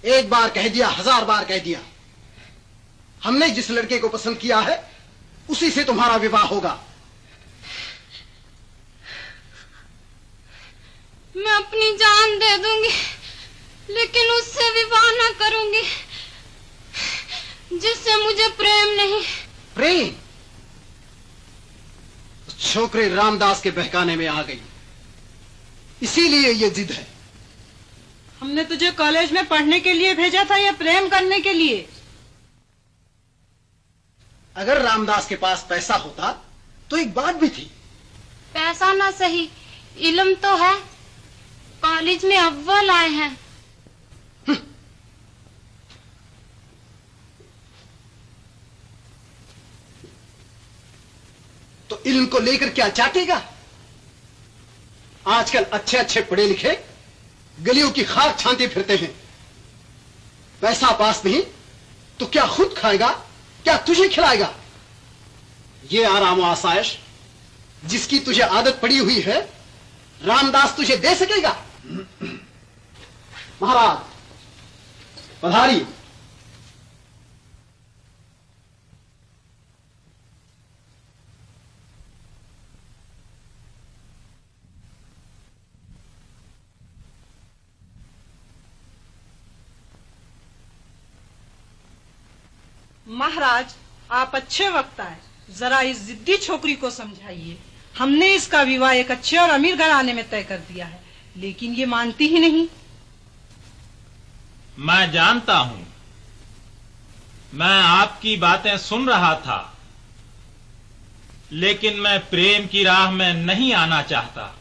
एक बार कह दिया, 1000 बार कह दिया। हमने जिस लड़के को पसंद किया है उसी से तुम्हारा विवाह होगा। मैं अपनी जान दे दूंगी, लेकिन उससे विवाह न करूंगी जिससे मुझे प्रेम नहीं। प्रेम? छोकरे रामदास के बहकाने में आ गई, इसीलिए ये जिद है। हमने तुझे कॉलेज में पढ़ने के लिए भेजा था या प्रेम करने के लिए? अगर रामदास के पास पैसा होता तो एक बात भी थी। पैसा ना सही, इल्म तो है। कॉलेज में अव्वल आए हैं। तो इल्म को लेकर क्या चाटेगा? आजकल अच्छे अच्छे पढ़े लिखे गलियों की खाक छानते फिरते हैं। पैसा पास नहीं तो क्या खुद खाएगा, क्या तुझे खिलाएगा? ये आराम और आसाइश जिसकी तुझे आदत पड़ी हुई है, रामदास तुझे दे सकेगा? महाराज पधारी। महाराज, आप अच्छे वक्त आए। जरा इस जिद्दी छोकरी को समझाइए। हमने इसका विवाह एक अच्छे और अमीर घराने में तय कर दिया है, लेकिन ये मानती ही नहीं। मैं जानता हूं, मैं आपकी बातें सुन रहा था, लेकिन मैं प्रेम की राह में नहीं आना चाहता।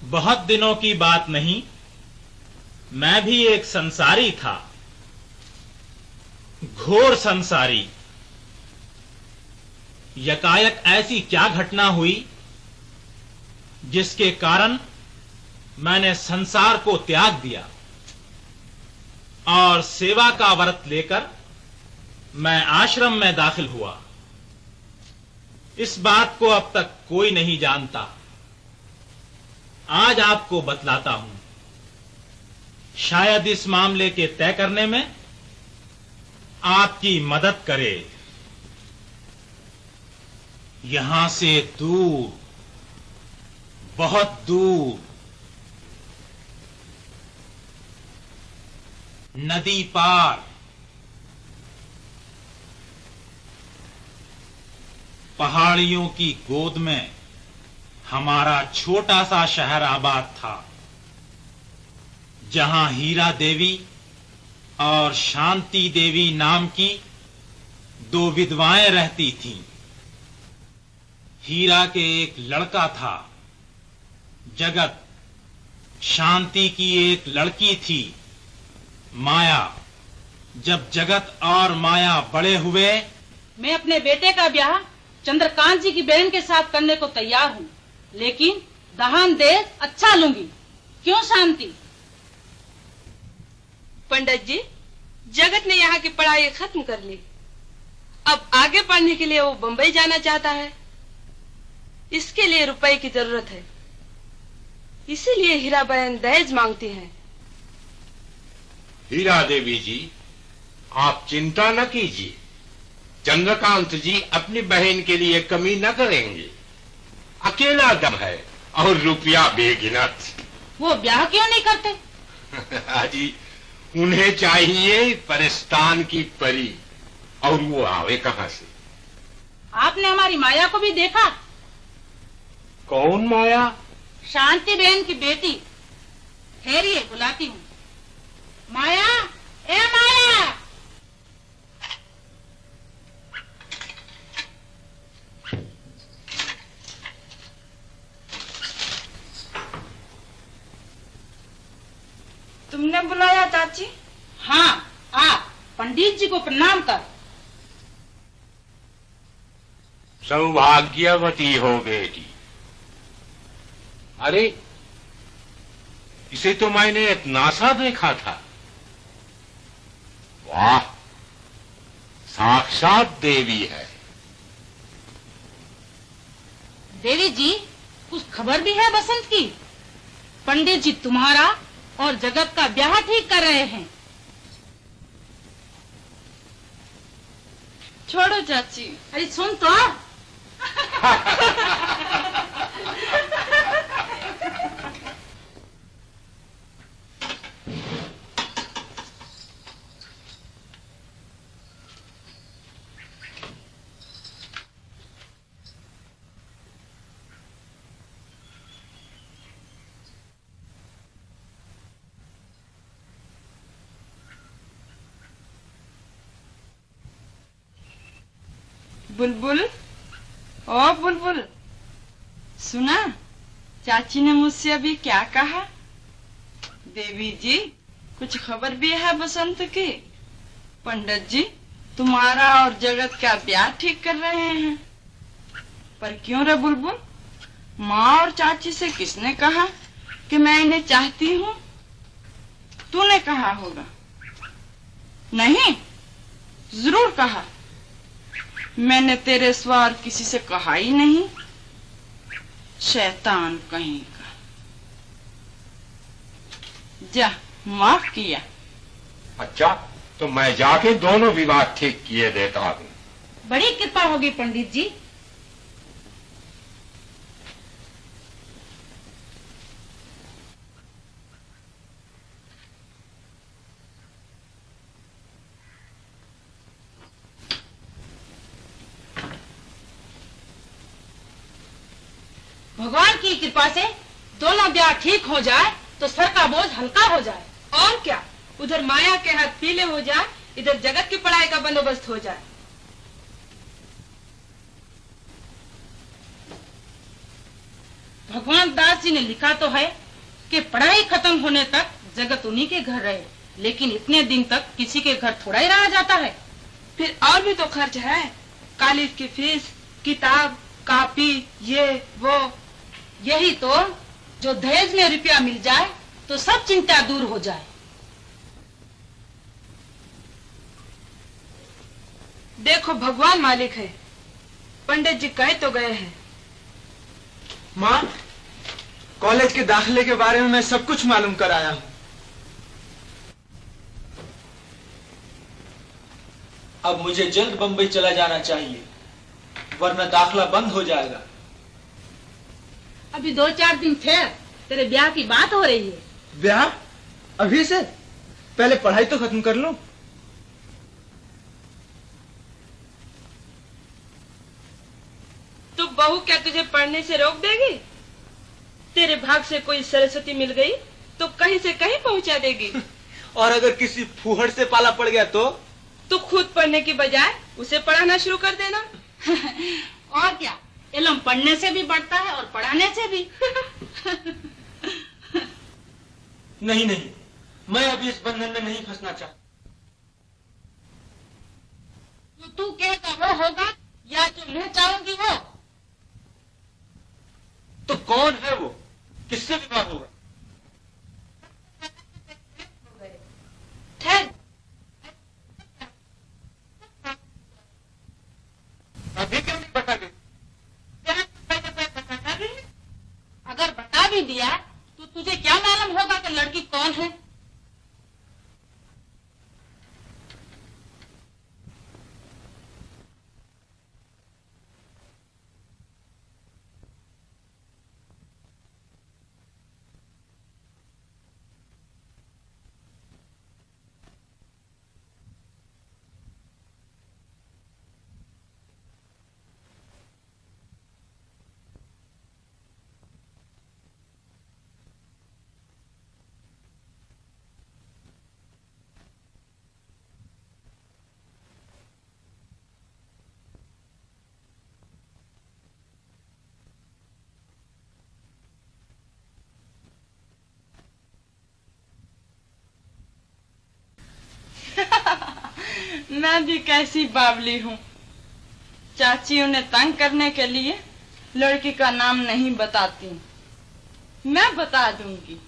बहुत दिनों की बात नहीं, मैं भी एक संसारी था, घोर संसारी। यकायक ऐसी क्या घटना हुई जिसके कारण मैंने संसार को त्याग दिया और सेवा का व्रत लेकर मैं आश्रम में दाखिल हुआ। इस बात को अब तक कोई नहीं जानता। आज आपको बतलाता हूं, शायद इस मामले के तय करने में आपकी मदद करे। यहां से दूर, बहुत दूर, नदी पार, पहाड़ियों की गोद में हमारा छोटा सा शहर आबाद था, जहां हीरा देवी और शांति देवी नाम की 2 विधवाएं रहती थीं। हीरा के एक लड़का था, जगत। शांति की एक लड़की थी, माया। जब जगत और माया बड़े हुए, मैं अपने बेटे का ब्याह चंद्रकांत जी की बहन के साथ करने को तैयार हूँ, लेकिन दहान देश अच्छा लूंगी। क्यों शांति? पंडित जी, जगत ने यहाँ की पढ़ाई खत्म कर ली। अब आगे पढ़ने के लिए वो बंबई जाना चाहता है। इसके लिए रुपए की जरूरत है, इसीलिए हीरा बहन दहेज मांगती हैं। हीरा देवी जी, आप चिंता न कीजिए। चंद्रकांत जी अपनी बहन के लिए कमी न करेंगे। अकेला दम है और रुपया बेगिनत। वो ब्याह क्यों नहीं करते? हाजी, उन्हें चाहिए परिस्तान की परी, और वो आवे कहां से? आपने हमारी माया को भी देखा? कौन माया? शांति बहन की बेटी। ठहरिए, बुलाती हूँ। माया, ए माया! तुमने बुलाया चाची? हाँ, आप पंडित जी को प्रणाम कर। सौभाग्यवती हो बेटी। अरे, इसे तो मैंने इतना सा देखा था। वाह, साक्षात देवी है। देवी जी, कुछ खबर भी है बसंत की? पंडित जी तुम्हारा और जगत का ब्याह ठीक कर रहे हैं। छोड़ो चाची। अरे सुन तो। बुलबुल, ओ बुलबुल, सुना चाची ने मुझसे अभी क्या कहा? देवी जी, कुछ खबर भी है बसंत की? पंडित जी तुम्हारा और जगत का ब्याह ठीक कर रहे हैं। पर क्यों रे बुलबुल, माँ और चाची से किसने कहा कि मैं इन्हें चाहती हूँ? तूने कहा होगा। नहीं, जरूर कहा। मैंने तेरे सिवा और किसी से कहा ही नहीं। शैतान कहीं का। जा, माफ किया। अच्छा, तो मैं जाके दोनों विवाद ठीक किए देता हूँ। बड़ी कृपा होगी पंडित जी। भगवान की कृपा से दोनों ब्याह ठीक हो जाए तो सर का बोझ हल्का हो जाए। और क्या, उधर माया के हाथ पीले हो जाए, इधर जगत की पढ़ाई का बंदोबस्त हो जाए। भगवान दास जी ने लिखा तो है कि पढ़ाई खत्म होने तक जगत उन्हीं के घर रहे, लेकिन इतने दिन तक किसी के घर थोड़ा ही रहा जाता है। फिर और भी तो खर्च है, कॉलेज की फीस, किताब, कॉपी, ये वो। यही तो, जो दहेज में रुपया मिल जाए तो सब चिंता दूर हो जाए। देखो भगवान मालिक है, पंडित जी कहे तो गए हैं। माँ, कॉलेज के दाखिले के बारे में मैं सब कुछ मालूम कर आया हूँ। अब मुझे जल्द बंबई चला जाना चाहिए, वरना दाखला बंद हो जाएगा। अभी 2-4 दिन ठहर, तेरे ब्याह की बात हो रही है। ब्याह? अभी से? पहले पढ़ाई तो खत्म कर लूं। तो बहू क्या तुझे पढ़ने से रोक देगी? तेरे भाग से कोई सरस्वती मिल गई तो कहीं से कहीं पहुंचा देगी। और अगर किसी फूहड़ से पाला पड़ गया तो खुद पढ़ने की बजाय उसे पढ़ाना शुरू कर देना। और क्या, इल्म पढ़ने से भी बढ़ता है और पढ़ाने से भी। नहीं नहीं, मैं अभी इस बंधन में नहीं फंसना चाहता। तो तू कहेगा वो होगा या जो मैं चाहूंगी वो? तो कौन है वो? किससे विवाह होगा? ठहर, अभी क्यों नहीं बता दे? अगर बता भी दिया तो तुझे क्या मालूम होगा कि लड़की कौन है? मैं भी कैसी बावली हूँ। चाची उन्हें तंग करने के लिए लड़की का नाम नहीं बताती, मैं बता दूंगी।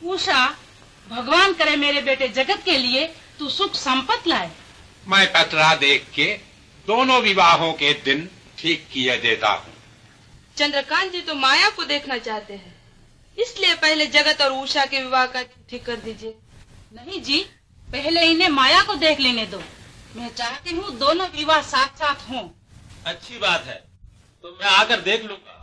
उषा, भगवान करे मेरे बेटे जगत के लिए तू सुख संपत्ति लाए। मैं पतरा देख के दोनों विवाहों के दिन ठीक किए देता हूँ। चंद्रकांत जी तो माया को देखना चाहते हैं, इसलिए पहले जगत और उषा के विवाह का ठीक कर दीजिए। नहीं जी, पहले इन्हें माया को देख लेने दो। मैं चाहती हूँ दोनों विवाह साथ साथ हों। अच्छी बात है, तो मैं आकर देख लूंगा।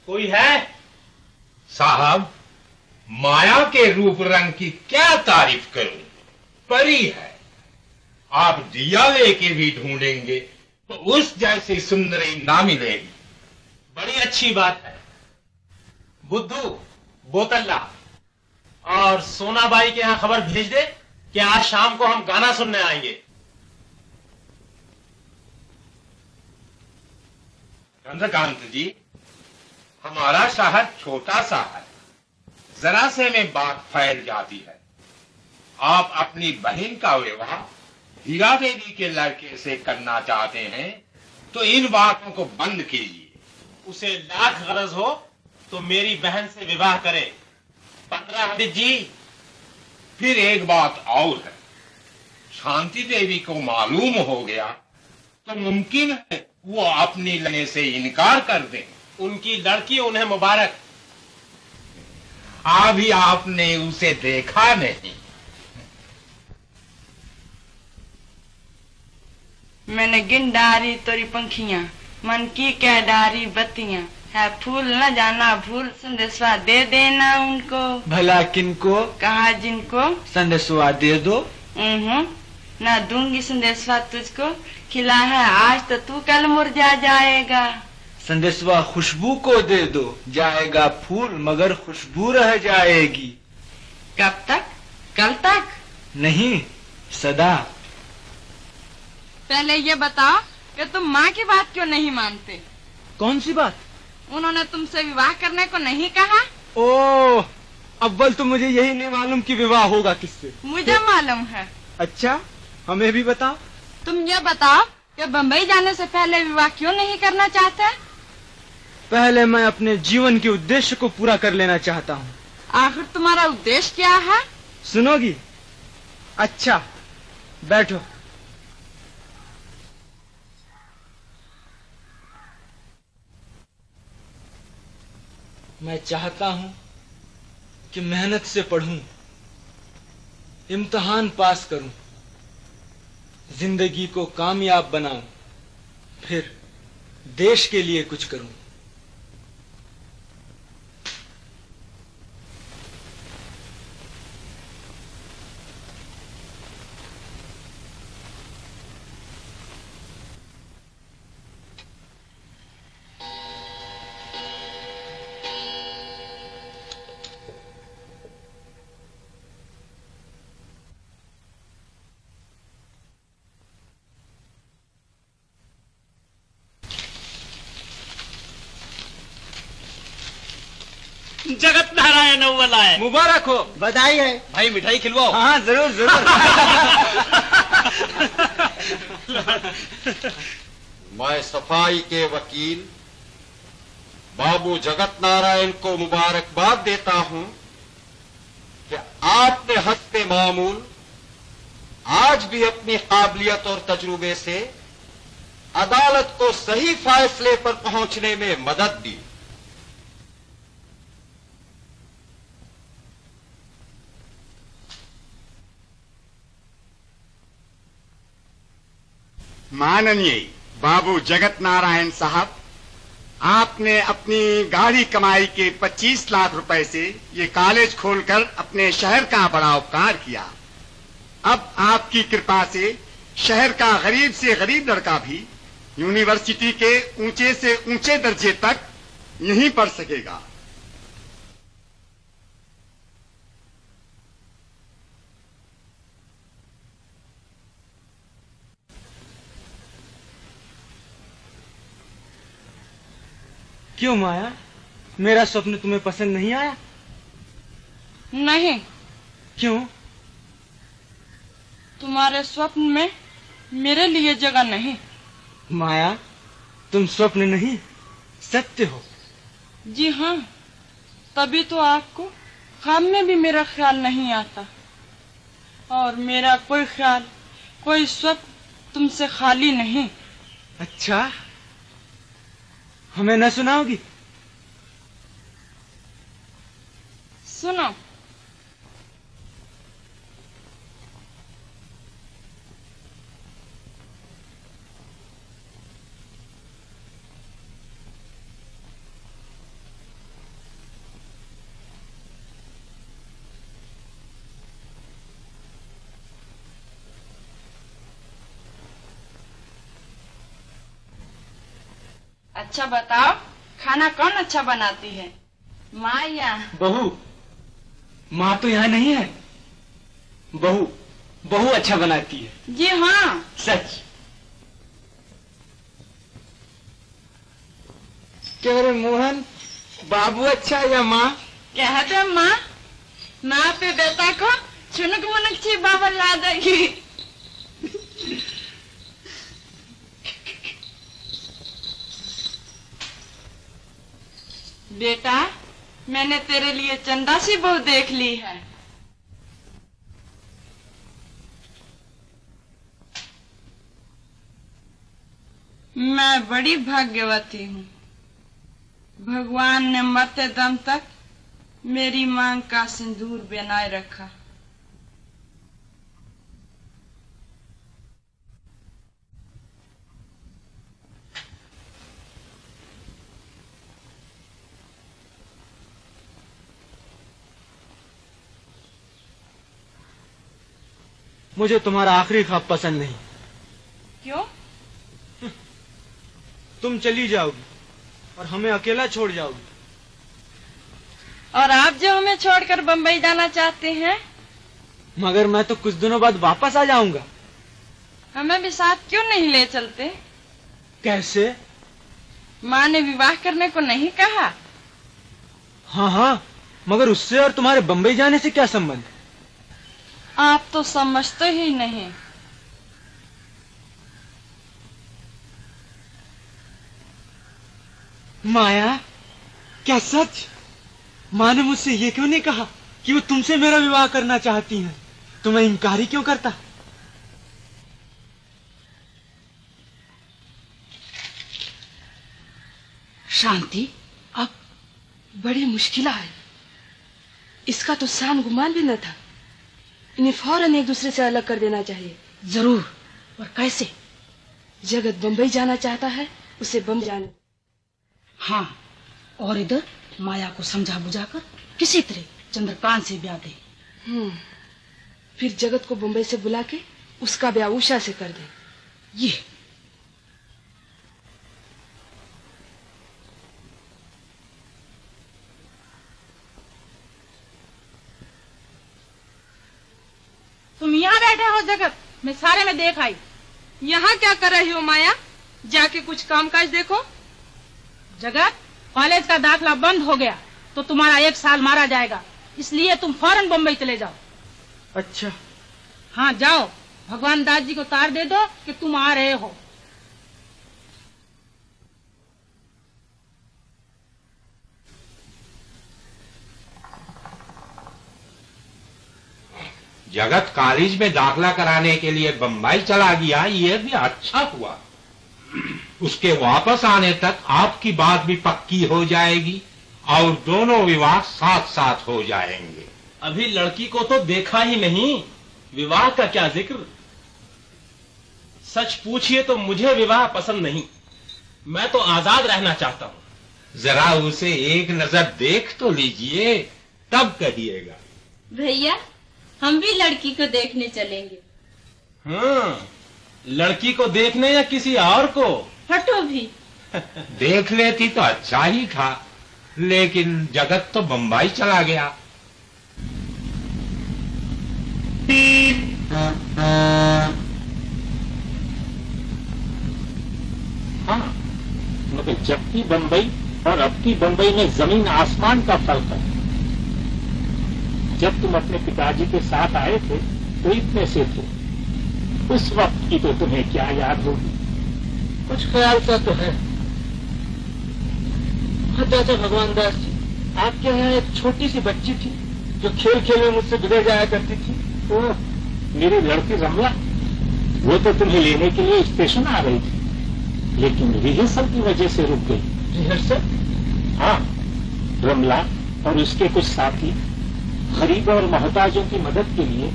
कोई है? साहब, माया के रूप रंग की क्या तारीफ करूं, परी है। आप दिया लेके भी ढूंढेंगे तो उस जैसी सुंदरी ना मिलेगी। बड़ी अच्छी बात है। बुद्धू, बोतल्ला और सोनाबाई के यहाँ खबर भेज दे कि आज शाम को हम गाना सुनने आएंगे। चंद्रकांत जी, हमारा शहर छोटा सा है, जरा से में बात फैल जाती है। आप अपनी बहन का विवाह हीरा देवी के लड़के से करना चाहते हैं तो इन बातों को बंद कीजिए। उसे लाख गरज हो तो मेरी बहन से विवाह करे। 15 पंडित जी, फिर एक बात और है, शांति देवी को मालूम हो गया तो मुमकिन है वो अपनी लेने से इनकार कर दें। उनकी लड़की उन्हें मुबारक। अभी आपने उसे देखा नहीं। मैंने गिन डारी तोरी पंखियां, मन की कह डारी बत्तियां, है फूल न जाना भूल, संदेशवा दे देना उनको। भला किनको? कहा जिनको। संदेशवा दे दो। न दूंगी संदेशवा तुझको, खिला है आज तो तू कल मुरझा जाएगा। संदेशवा खुशबू को दे दो, जाएगा फूल मगर खुशबू रह जाएगी। कब तक? कल तक? नहीं, सदा। पहले ये बताओ कि तुम माँ की बात क्यों नहीं मानते? कौन सी बात? उन्होंने तुमसे विवाह करने को नहीं कहा? ओह, अव्वल तो मुझे यही नहीं मालूम कि विवाह होगा किससे। मुझे मालूम है। अच्छा, हमें भी बताओ। तुम ये बताओ कि बम्बई जाने से पहले विवाह क्यों नहीं करना चाहते? पहले मैं अपने जीवन के उद्देश्य को पूरा कर लेना चाहता हूँ। आखिर तुम्हारा उद्देश्य क्या है? सुनोगी? अच्छा, बैठो। मैं चाहता हूँ कि मेहनत से पढ़ूं, इम्तिहान पास करूं, जिंदगी को कामयाब बनाऊं, फिर देश के लिए कुछ करूं। जगत नारायण अव्वल आए। मुबारक हो। बधाई है। भाई मिठाई खिलवाओ। हाँ, जरूर जरूर। मैं सफाई के वकील बाबू जगत नारायण को मुबारकबाद देता हूं कि आपने हस्ते मामूल आज भी अपनी काबिलियत और तजुर्बे से अदालत को सही फैसले पर पहुंचने में मदद दी। माननीय बाबू जगत नारायण साहब, आपने अपनी गाढ़ी कमाई के 25 लाख रुपए से ये कॉलेज खोलकर अपने शहर का बड़ा उपकार किया। अब आपकी कृपा से शहर का गरीब से गरीब लड़का भी यूनिवर्सिटी के ऊंचे से ऊंचे दर्जे तक यहीं पढ़ सकेगा। क्यों माया, मेरा स्वप्न तुम्हें पसंद नहीं आया? नहीं। क्यों? तुम्हारे स्वप्न में मेरे लिए जगह नहीं। माया, तुम स्वप्न नहीं, सत्य हो। जी हाँ, तभी तो आपको ख्वाब में भी मेरा ख्याल नहीं आता। और मेरा कोई ख्याल, कोई स्वप्न तुमसे खाली नहीं। अच्छा, हमें न सुनाओगी? सुनो। अच्छा बताओ, खाना कौन अच्छा बनाती है, माँ या बहू? माँ तो यहाँ नहीं है। बहू अच्छा बनाती है। जी हाँ, सच। क्या रे मोहन, बाबू अच्छा या माँ? कह दे माँ, माँ पे बेटा को छुनक मुनक ची बाबा ला देगी। बेटा, मैंने तेरे लिए चंदा सी बहू देख ली है। मैं बड़ी भाग्यवती हूँ। भगवान ने मरते दम तक मेरी मांग का सिंदूर बनाए रखा। मुझे तुम्हारा आखिरी ख्वाब पसंद नहीं। क्यों? तुम चली जाओगी और हमें अकेला छोड़ जाओगी। और आप जो हमें छोड़कर बंबई जाना चाहते हैं? मगर मैं तो कुछ दिनों बाद वापस आ जाऊंगा। हमें भी साथ क्यों नहीं ले चलते? कैसे? माँ ने विवाह करने को नहीं कहा? हाँ, मगर उससे और तुम्हारे बंबई जाने से क्या संबंध? आप तो समझते ही नहीं। माया, क्या सच? माँ ने मुझसे ये क्यों नहीं कहा कि वो तुमसे मेरा विवाह करना चाहती हैं? तो मैं इनकार ही क्यों करता? शांति अब बड़ी मुश्किल है। इसका तो शान गुमान भी न था। इन्हें फौरन एक दूसरे से अलग कर देना चाहिए। जरूर। और कैसे? जगत बंबई जाना चाहता है, उसे बम्बई जाने। हाँ, और इधर माया को समझा बुझाकर किसी तरह चंद्रकांत से ब्याह दे। फिर जगत को बंबई से बुला के उसका ब्याह उषा से कर दे। ये तुम यहाँ बैठे हो जगत, मैं सारे में देख आई। यहाँ क्या कर रही हो माया? जाके कुछ काम काज देखो। जगत, कॉलेज का दाखला बंद हो गया तो तुम्हारा 1 साल मारा जाएगा, इसलिए तुम फौरन बम्बई चले जाओ। अच्छा। हाँ जाओ, भगवान दास जी को तार दे दो कि तुम आ रहे हो। जगत कॉलेज में दाखला कराने के लिए बंबई चला गया, ये भी अच्छा हुआ। उसके वापस आने तक आपकी बात भी पक्की हो जाएगी और दोनों विवाह साथ साथ हो जाएंगे। अभी लड़की को तो देखा ही नहीं, विवाह का क्या जिक्र। सच पूछिए तो मुझे विवाह पसंद नहीं। मैं तो आजाद रहना चाहता हूँ। जरा उसे एक नजर देख तो लीजिए, तब कहिएगा। भैया, हम भी लड़की को देखने चलेंगे। हाँ, लड़की को देखने या किसी और को? हटो भी। देख लेती तो अच्छा ही था, लेकिन जगत तो बंबई चला गया। हाँ, मगर जब की बंबई और अब की बंबई में जमीन आसमान का फर्क है। जब तुम अपने पिताजी के साथ आए थे तो इतने से थे। उस वक्त की तो तुम्हें क्या याद होगी? कुछ ख्याल सा तो है। हाँ चाचा भगवान दास जी, आपके यहाँ एक छोटी सी बच्ची थी जो खेल खेल में मुझसे बिगड़ जाया करती थी। ओह, मेरी लड़की रमला, वो तो तुम्हें लेने के लिए स्टेशन आ रही थी, लेकिन रिहर्सल की वजह से रुक गई। रिहर्सल? हाँ, रमला और उसके कुछ साथी गरीब और मोहताजों की मदद के लिए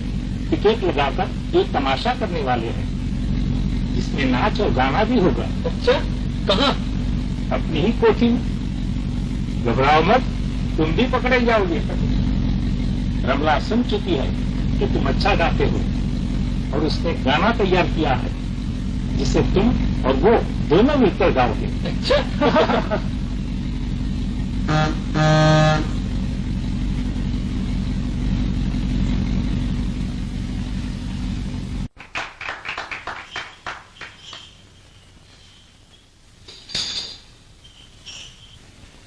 टिकट लगाकर एक तमाशा करने वाले हैं, जिसमें नाच और गाना भी होगा। अच्छा, कहाँ? अपनी ही कोठी में। घबराओ मत, तुम भी पकड़े जाओगे। रमला सुन चुकी है कि तुम अच्छा गाते हो और उसने गाना तैयार किया है जिसे तुम और वो दोनों मिलकर गाओगे। अच्छा।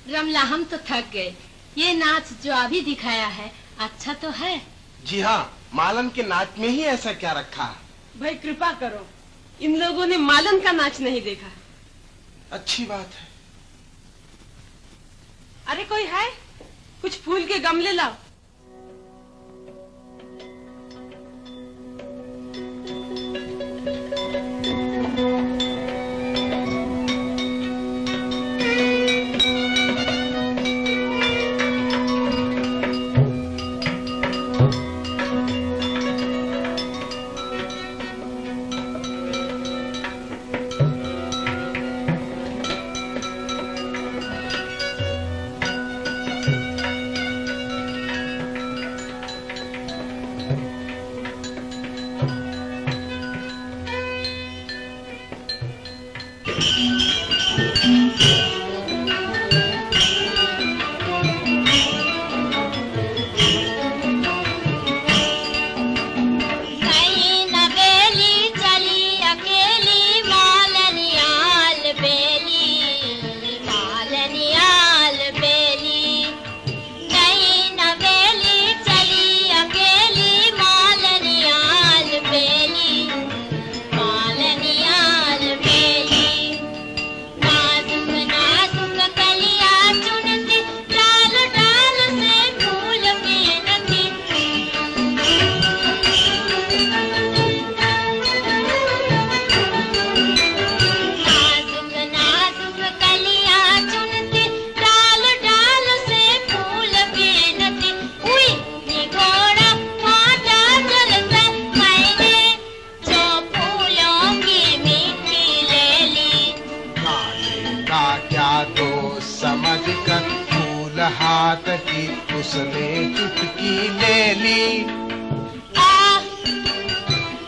रमला, हम तो थक गए। ये नाच जो अभी दिखाया है अच्छा तो है। जी हाँ, मालन के नाच में ही ऐसा क्या रखा है? भाई कृपा करो, इन लोगों ने मालन का नाच नहीं देखा। अच्छी बात है। अरे कोई है? कुछ फूल के गमले लाओ। उसने चुटकी ले ली।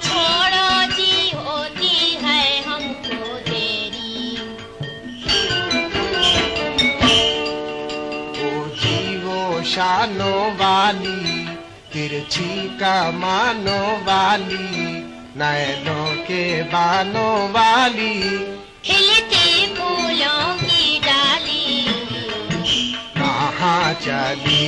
छोड़ो जी, होती है हमको देरी। ओ जी वो शानो वाली, तिरछी कमानो वाली, नैनों के बानों वाली, खिलती फूलों की डाली, कहाँ चली?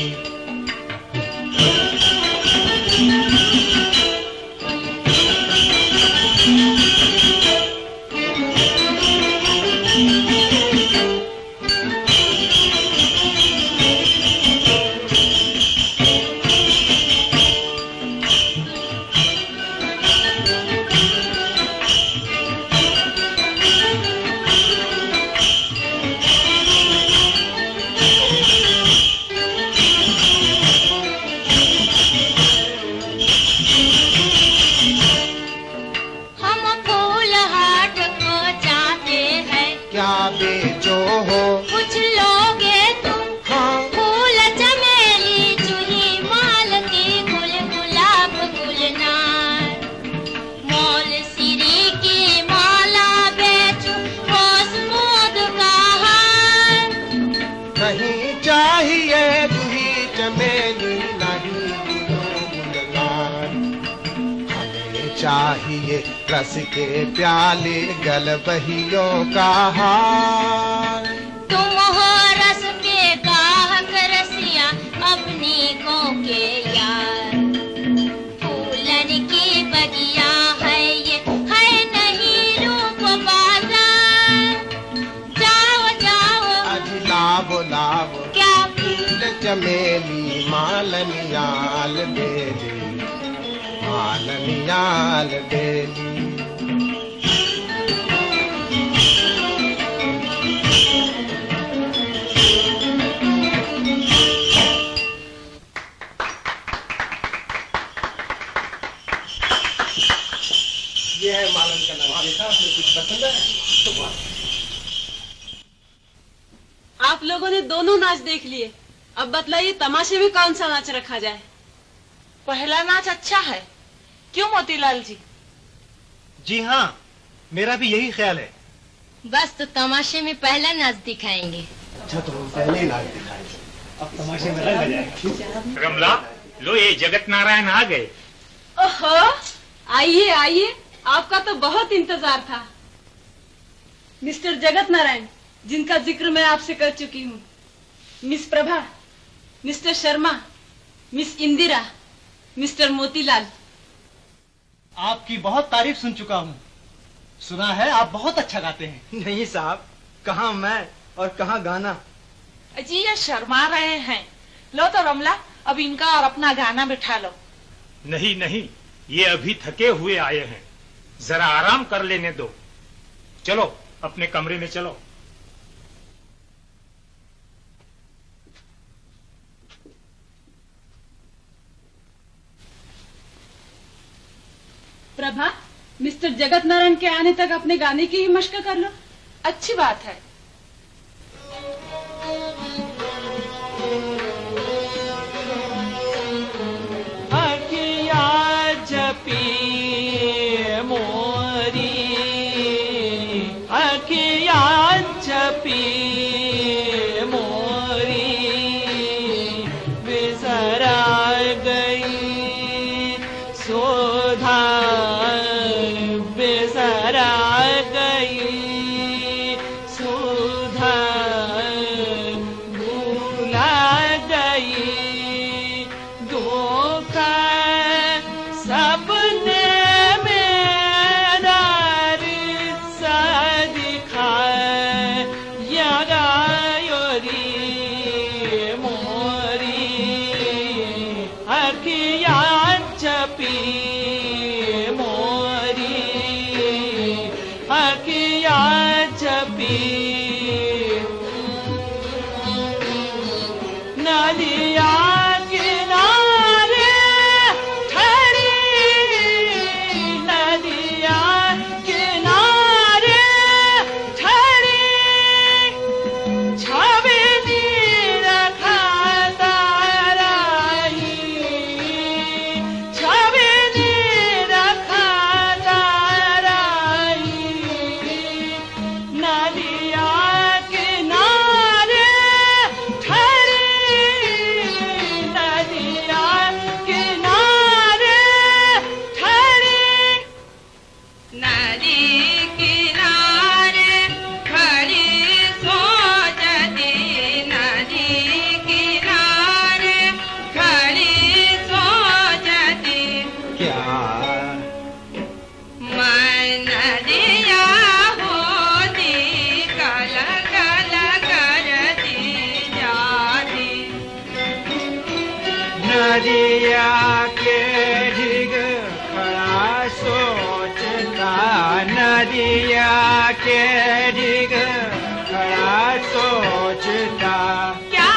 रस के प्याले गल बहियों का हाल। तुम हो रस के गाहक रसिया अपनी को के यार। फूलन की बगिया है ये है नहीं रूप बाजार। जाओ जाओ अज लावो लावो क्या फूल चमेली मालनियाल बेली मालनियाल बेली। ये है मालन का नाम। देखा आपने कुछ पसंद है तो आप लोगों ने दोनों नाच देख लिए, अब बतलाइए तमाशे में कौन सा नाच रखा जाए। पहला नाच अच्छा है, क्यों मोतीलाल जी? जी हाँ, मेरा भी यही ख्याल है। बस तो तमाशे में पहला नाच दिखाएंगे। अच्छा तो हम पहले ही नाच दिखाएंगे, अब तमाशे में रंग जाएगा। रमला, लो ये जगत नारायण आ गए। ओहो, आइए आइए, आपका तो बहुत इंतजार था। मिस्टर जगत नारायण, जिनका जिक्र मैं आपसे कर चुकी हूँ, miss Prabha, mister Sharma, miss Indira, mister Motilal. आपकी बहुत तारीफ सुन चुका हूँ। सुना है आप बहुत अच्छा गाते हैं। नहीं साहब, कहाँ मैं और कहाँ गाना। जी ये शर्मा रहे हैं। लो तो रमला, अब इनका और अपना गाना बिठा लो। नहीं नहीं, ये अभी थके हुए आए हैं, जरा आराम कर लेने दो। चलो अपने कमरे में चलो। प्रभा, मिस्टर जगत नारायण के आने तक अपने गाने की ही मशक कर लो। अच्छी बात है। अखिया जपी मोरी, अखिया जपी मोरी, बिसरा गई सोधा, बिसरा गई सुधा, भूला गई धोखा सबने मेरा रिश्ता दिखाए, यगायोरी मोरी, अखिया चपी मोरी, अखिया चपी, नदिया किनारे ठहरी, नदिया किनारे ठहरी, छवि रखा ताराही, छवि रखा ताराही, नदिया किनारे ठहरी, नदिया किनारे ठहरी। नदी किनारे खड़ी सोचती, नदी किनारे खड़ी सोचती, क्या मैं नदिया होती कल कल करती जाती। नदिया के ढिग खड़ा सोचता, नदिया के ढिग खड़ा सोचता, क्या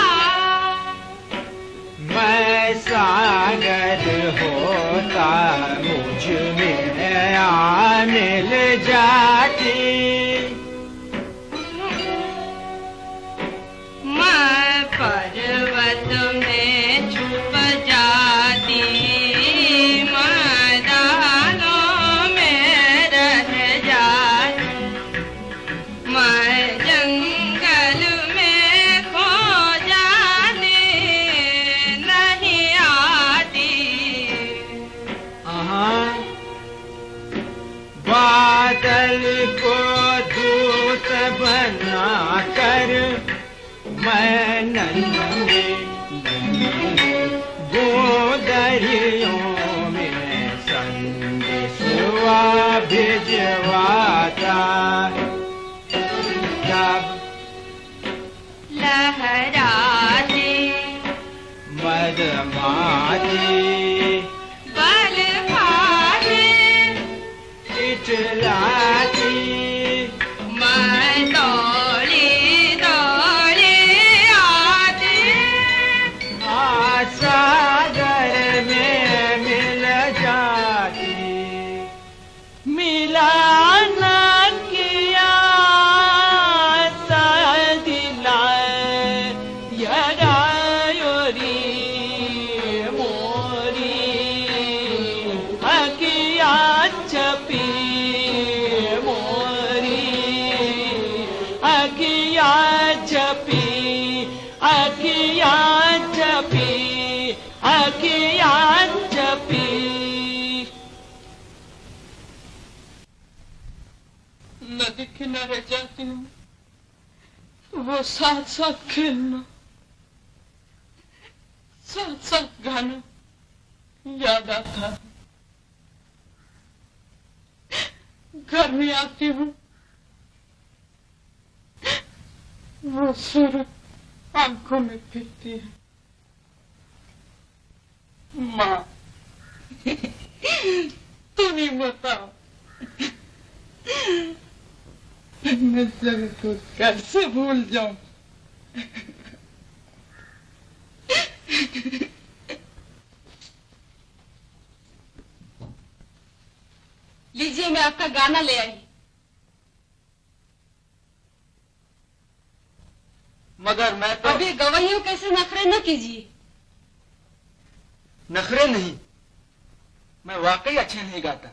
मैं सागर होता मुझ में आ मिल जाती। मैं पर्वत में छुप जाती, मैदानों में रह जाती, मैं जंगल में खो जाती, नहीं आती। मैं नन्हे गोदरियों में संदेशवा भिजवाता जब लहराते मदमाती बल खाते इटलाती मैं दौड़े दौड़े आती सागर में मिल जाती मिला न किया नदी किनारे जाती हूँ वो साथ साथ खेलना साथ साथ गाना याद आता है। घर में आती हूँ वो सूरत आंखों में फिरती है। माँ तुम ही बताओ मैं जगत को कैसे भूल जाऊं। लीजिए मैं आपका गाना ले आई। मगर मैं तो अभी गवाहियों कैसे नखरे न कीजिए। नखरे नहीं, मैं वाकई अच्छे नहीं गाता।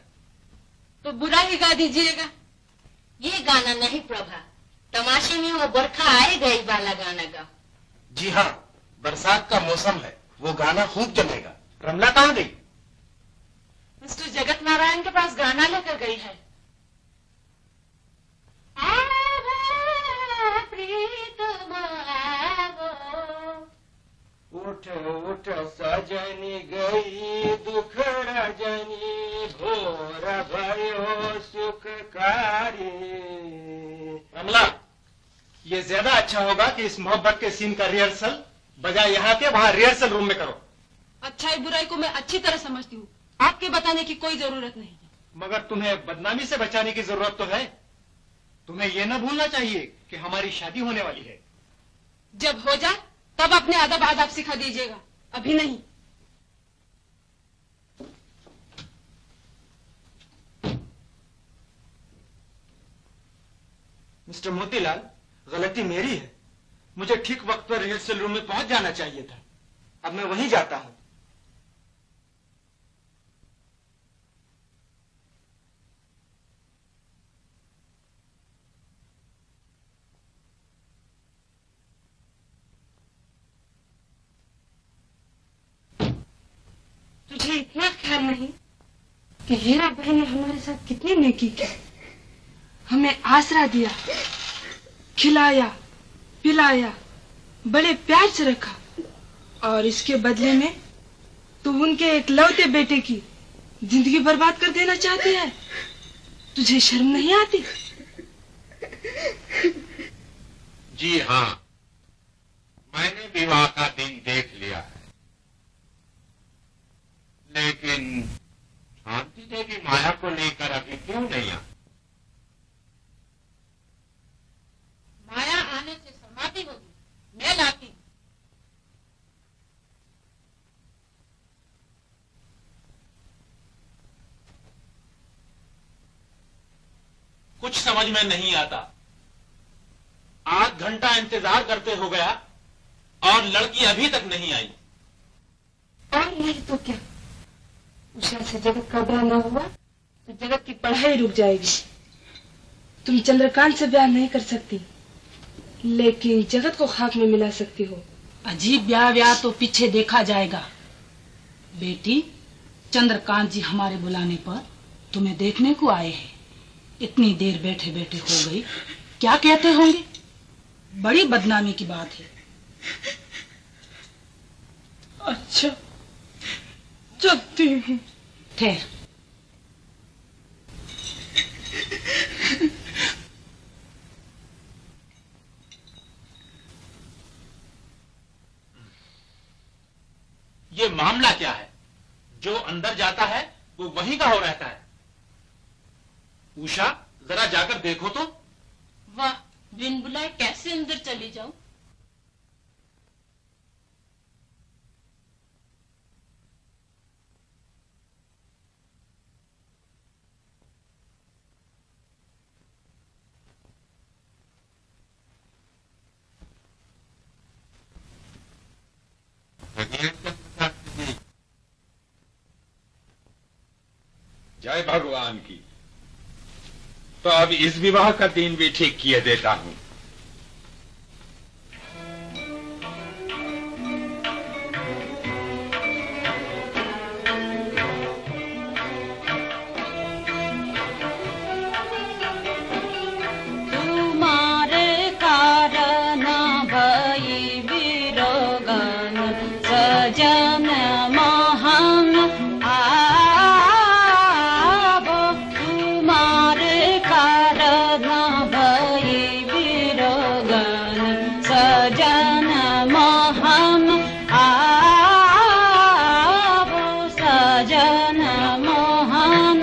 तो बुरा ही गा दीजिएगा। ये गाना नहीं प्रभा, तमाशे में वो बरखा आए गई वाला गाना गा। जी हाँ, बरसात का मौसम है, वो गाना खूब जमेगा। रमला कहाँ गई? मिस्टर जगत नारायण के पास गाना लेकर गई है। उठ उठ सजनी गई दुख रजनी भोर भयो सुखकारी। रमला, ये ज्यादा अच्छा होगा कि इस मोहब्बत के सीन का रिहर्सल बजाय यहाँ के वहाँ रिहर्सल रूम में करो। अच्छाई बुराई को मैं अच्छी तरह समझती हूँ, आपके बताने की कोई जरूरत नहीं। मगर तुम्हें बदनामी से बचाने की जरूरत तो है। तुम्हें ये न भूलना चाहिए कि हमारी शादी होने वाली है। जब हो जाए तब अपने अदब आदाब सिखा दीजिएगा, अभी नहीं। मिस्टर मोतीलाल, गलती मेरी है। मुझे ठीक वक्त पर रिहर्सल रूम में पहुंच जाना चाहिए था। अब मैं वहीं जाता हूं। तुझे इतना ख्याल नहीं कि हीरा बहन ने हमारे साथ कितनी नेकी की, हमें आसरा दिया, खिलाया पिलाया, बड़े प्यार से रखा, और इसके बदले में तू उनके एकलौते बेटे की जिंदगी बर्बाद कर देना चाहती है। तुझे शर्म नहीं आती? जी हाँ, मैंने विवाह का दिन देख लिया है, लेकिन शांति देवी माया को लेकर अभी क्यों नहीं आई? माया आने से समाधि होगी, मैं लाती हूँ। कुछ समझ में नहीं आता। 8 घंटा इंतजार करते हो गया और लड़की अभी तक नहीं आई। और नहीं तो क्या, उषा से जगत का ब्याह न हुआ तो जगत की पढ़ाई रुक जाएगी। तुम चंद्रकांत से ब्याह नहीं कर सकती, लेकिन जगत को खाक में मिला सकती हो। अजीब ब्याह तो पीछे देखा जाएगा। बेटी, चंद्रकांत जी हमारे बुलाने पर तुम्हें देखने को आए हैं। इतनी देर बैठे बैठे हो गई, क्या कहते होंगे? बड़ी बदनामी की बात है। अच्छा, चलती हूँ। ठहर। ये मामला क्या है? जो अंदर जाता है वो वहीं का हो रहता है। उषा, जरा जाकर देखो तो। वाह, बिन बुलाए कैसे अंदर चली जाऊं? जय भगवान की। तो अब इस विवाह का दिन भी ठीक किए देता हूं। तुम्हारे कारण भई विरोगन सजन महान आवो। तुम्हारे कारण भई विरोगन सजन महान आवो। सजन महान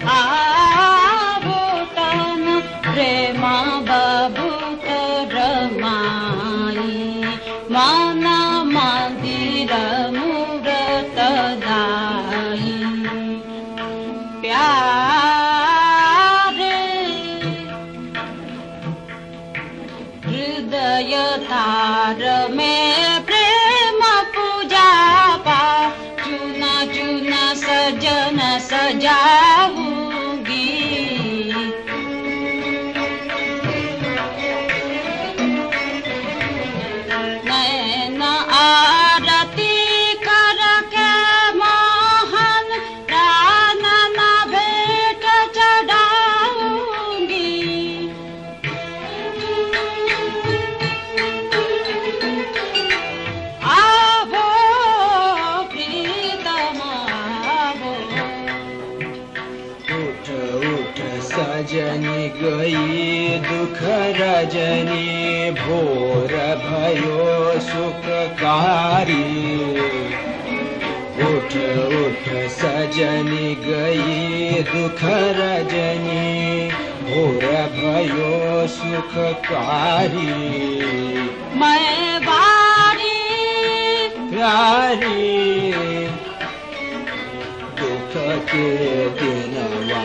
आवो। तन प्रेमा बभूत रमाई माना मंदिर मूरत दाई। प्यारे हृदय तार में प्रेम पूजा पा। चुना चुना सजन सजाऊंगी। नैन आरती करके मोहन प्राण न भेंट चढ़ाऊंगी। आवो प्रीतम आवो। उठ उठ सजनी गई दुख रजनी भोर भयो सुखकारी। उठ उठ सजनी गई दुख रजनी भोर भयो सुखकारी। मैं बारी प्यारी दुख के दिनवा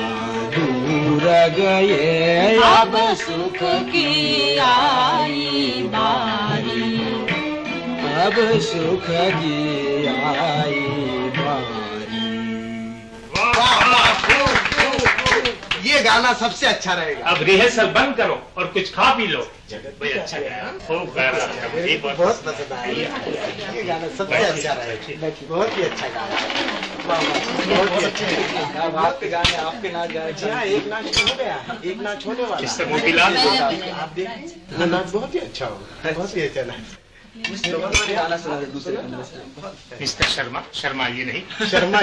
दूर गए अब सुख की आई बारी। अब सुख की आई बारी। ये गाना सबसे अच्छा रहेगा। अब रिहर्सल बंद करो और कुछ खा पी लो। जगत भाई अच्छा गाया, खूब गाया। बहुत पसंद आया। ये गाना सबसे अच्छा रहेगा। बहुत ही अच्छा गाना। बहुत ही अच्छा। अब आपके गाने, आपके नाच गाने। जी हाँ, एक नाच हो गया, एक नाच होने वाला। मिस्टर मोतीलाल, आप देखिए नाच बहुत ही अच्छा होगा। बहुत ही अच्छा नाच। गाना सुना दे दूसरे बंदे से। मिस्टर शर्मा, शर्मा ये नहीं।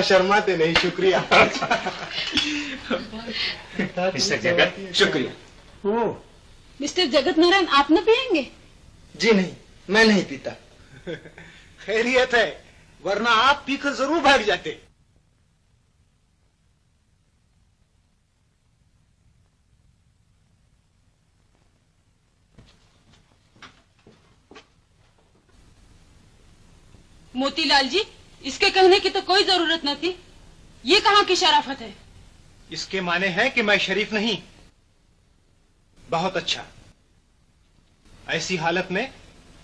शर्माते नहीं, शुक्रिया। मिस्टर जगत, शुक्रिया। मिस्टर जगत नारायण, आप न पिएंगे? जी नहीं, मैं नहीं पीता। खैरियत है, वरना आप पीकर जरूर भाग जाते। मोतीलाल जी, इसके कहने की तो कोई जरूरत न थी। ये कहाँ की शराफत है? इसके माने हैं कि मैं शरीफ नहीं। बहुत अच्छा। ऐसी हालत में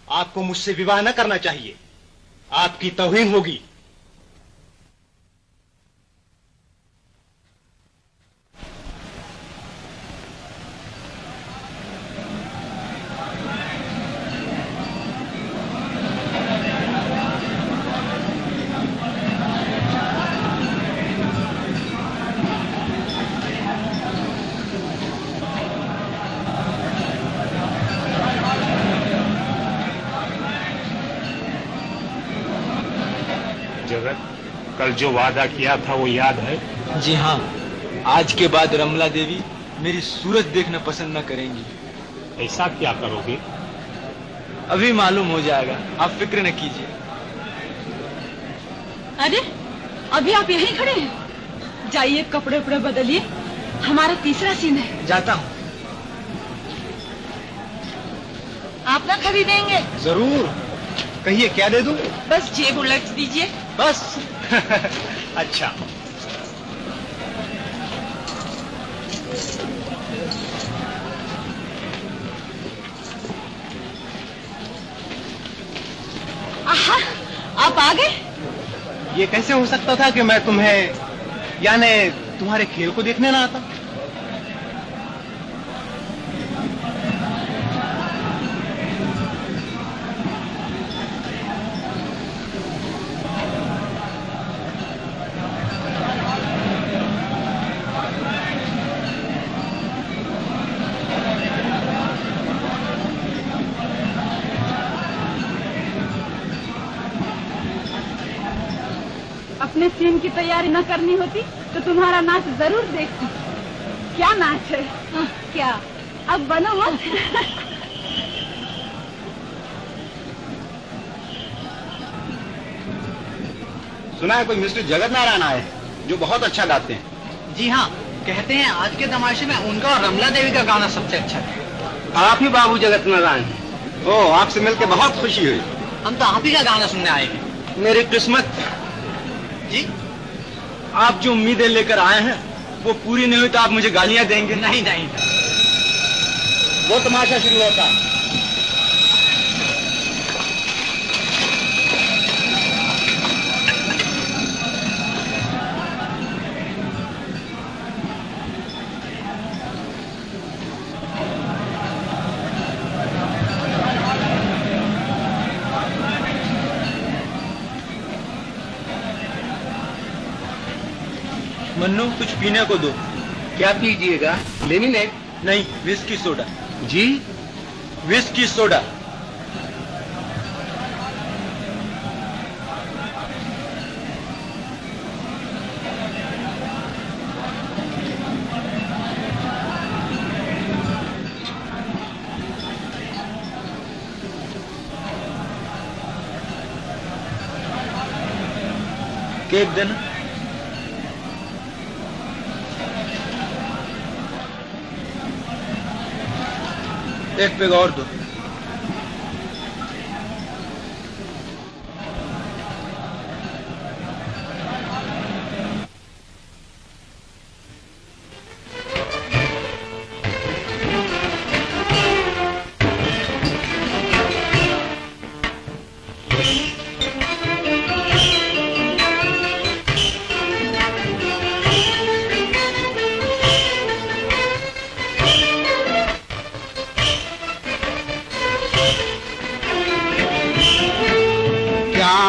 आपको मुझसे विवाह न करना चाहिए। आपकी तौहीन होगी। जगत, कल जो वादा किया था वो याद है? जी हाँ, आज के बाद रमला देवी मेरी सूरत देखना पसंद न करेंगी। ऐसा क्या करोगे? अभी मालूम हो जाएगा, आप फिक्र न कीजिए। अरे अभी आप यहीं खड़े हैं? जाइए कपड़े उपड़े बदलिए, हमारा तीसरा सीन है। जाता हूँ। आप ना खरीदेंगे? जरूर, कहिए क्या दे दूं? बस जेब उलट दीजिए। बस अच्छा। आहा, आप आ गए? ये कैसे हो सकता था कि मैं तुम्हें, यानी तुम्हारे खेल को देखने ना आता? अपने सीन की तैयारी न करनी होती तो तुम्हारा नाच जरूर देखती। क्या नाच है? क्या अब बनो मत। सुना है कोई मिस्टर जगत नारायण आए जो बहुत अच्छा गाते हैं। जी हाँ, कहते हैं आज के तमाशे में उनका और रमला देवी का गाना सबसे अच्छा है। आप ही बाबू जगत नारायण? ओह, आपसे मिलकर बहुत खुशी हुई। हम तो आप ही का गाना सुनने आए हैं। मेरी किस्मत जी, आप जो उम्मीदें लेकर आए हैं वो पूरी नहीं हुई तो आप मुझे गालियां देंगे? नहीं नहीं, वो तमाशा शुरू होता। मन्नू, कुछ पीने को दो। क्या पीजिएगा? लेमिनेट? नहीं, विस्की सोडा। जी, विस्की सोडा। केक देना। एक पेग और दो।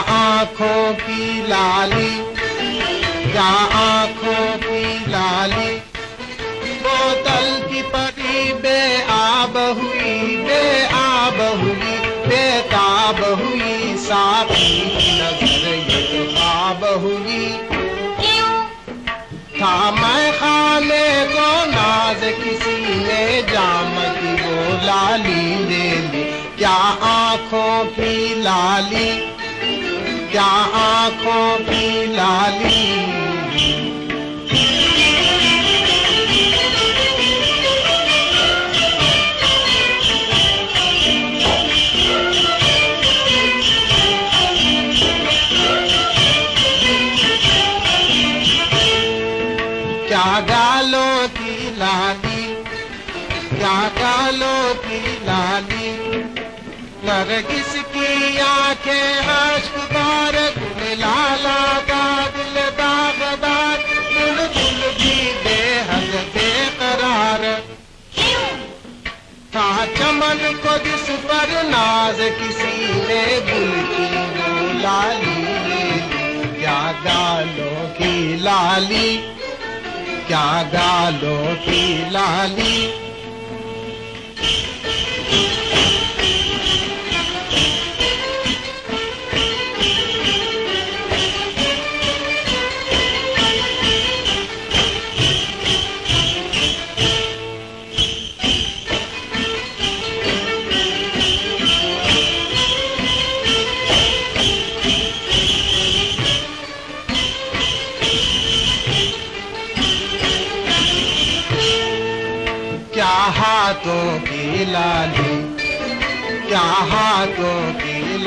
आँखों की लाली, क्या आँखों की लाली, बोतल की परी बेआब हुई, बेआब हुई, बेताब हुई, साकी की नजर ये ख्वाब हुई। था मैं खाने को नाज किसी ने जाम की वो लाली ले ली। क्या आँखों की लाली, क्या आँखों की लाली। क्या गालों की लाली, क्या गालों की लाली, नरगिस की आंखें अश्क बार, लाला का दिल दागदार, बुलबुल भी बेहद बेकरार। था चमन को जिस पर नाज किसी ने गुल की वो लाली ले ली। क्या गालों की लाली, क्या गालों की लाली।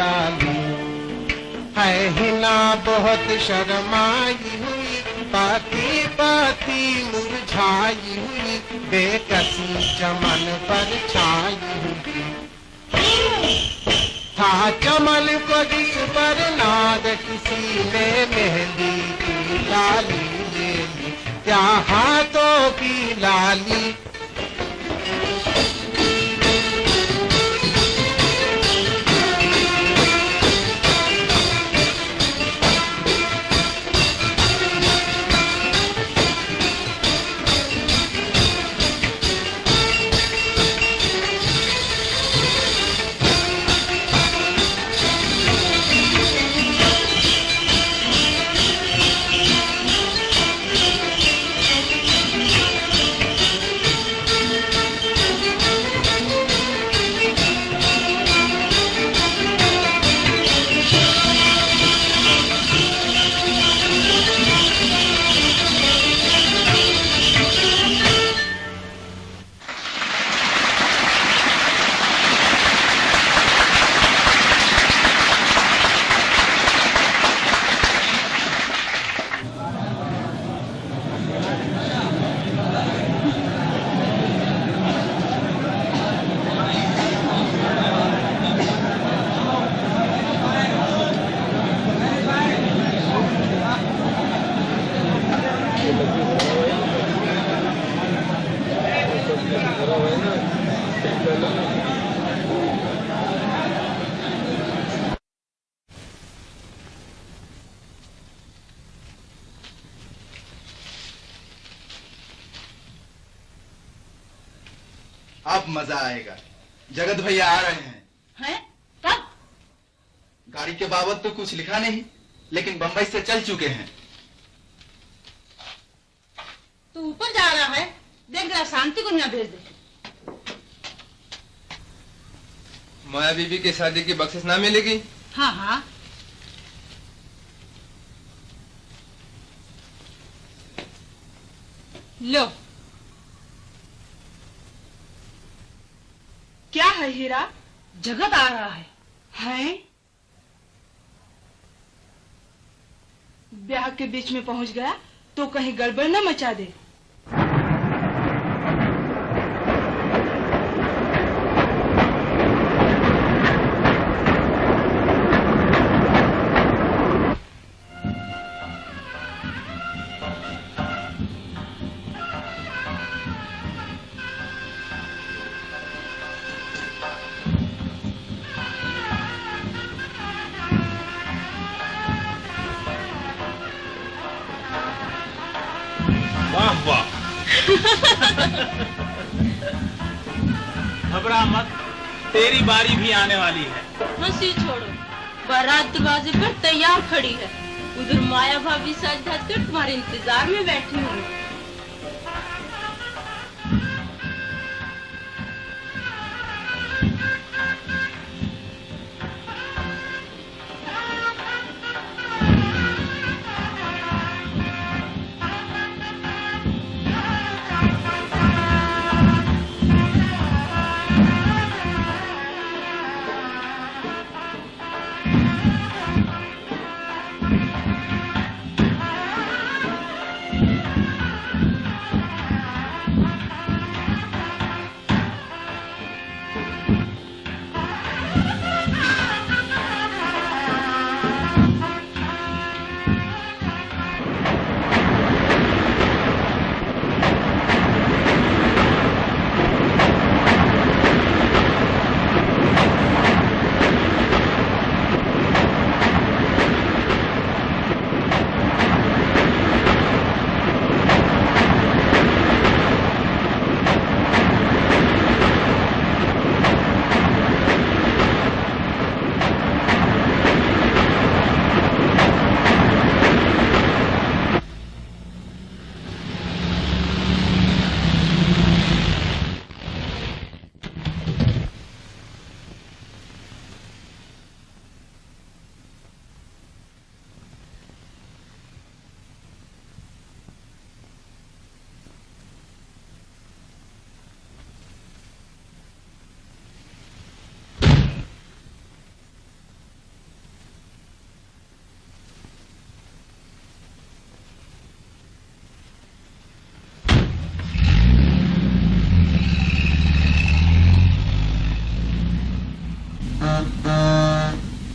लाली। है हिना बहुत शर्माई हुई, पाती पाती मुरझाई हुई, बेकसी चमन पर छाई हुई। था चमन को जिस पर नाद, किसी ने मेहंदी की लाली ले ली, क्या हाथों की लाली। अब मजा आएगा। जगत भैया आ रहे हैं। हैं? कब? गाड़ी के बाबत तो कुछ लिखा नहीं, लेकिन बंबई से चल चुके हैं। तू ऊपर जा रहा है, देख जरा शांति को यहाँ भेज दे। माया बीबी की शादी की बख्शिश ना मिलेगी? हाँ हाँ। लो। क्या है हीरा? जगत आ रहा है। हैं? ब्याह के बीच में पहुंच गया तो कहीं गड़बड़ न मचा दे। वाह वाह। घबरा मत, तेरी बारी भी आने वाली है। हंसी छोड़ो, बारात दरवाजे पर तैयार खड़ी है। उधर माया भाभी सज धज कर तुम्हारे इंतजार में बैठी हूँ।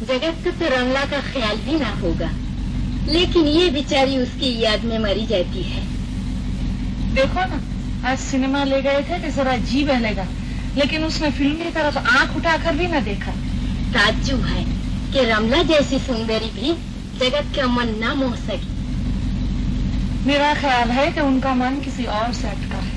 जगत को तो रमला का ख्याल भी ना होगा, लेकिन ये बेचारी उसकी याद में मरी जाती है। देखो ना, आज सिनेमा ले गए थे कि जरा जी बहलेगा, लेकिन उसने फिल्म की तरफ आंख उठाकर भी न देखा। ताज्जुब है कि रमला जैसी सुंदरी भी जगत का मन ना मोह सकी। मेरा ख्याल है कि उनका मन किसी और से अटका है।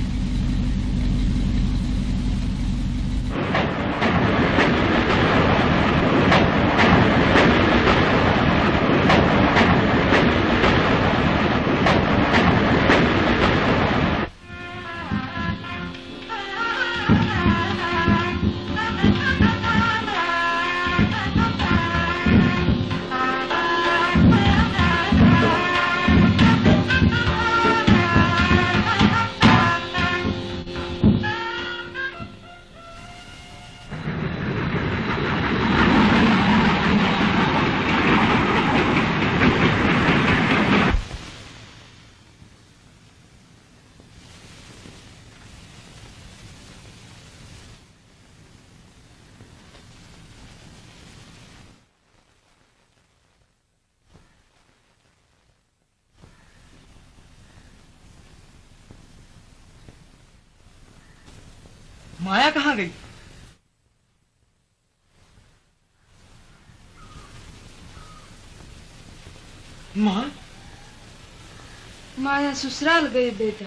माया कहाँ गई? माँ? माया ससुराल गई बेटा।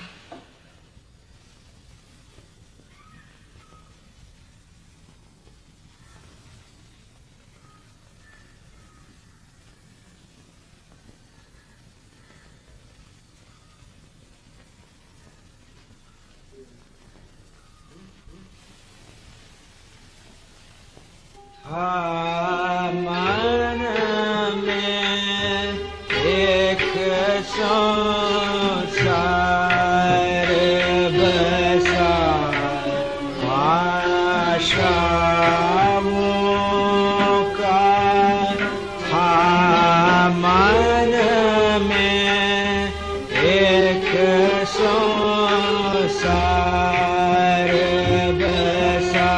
मन में एक संसार बसा, आशाओं का था मन में एक संसार बसा,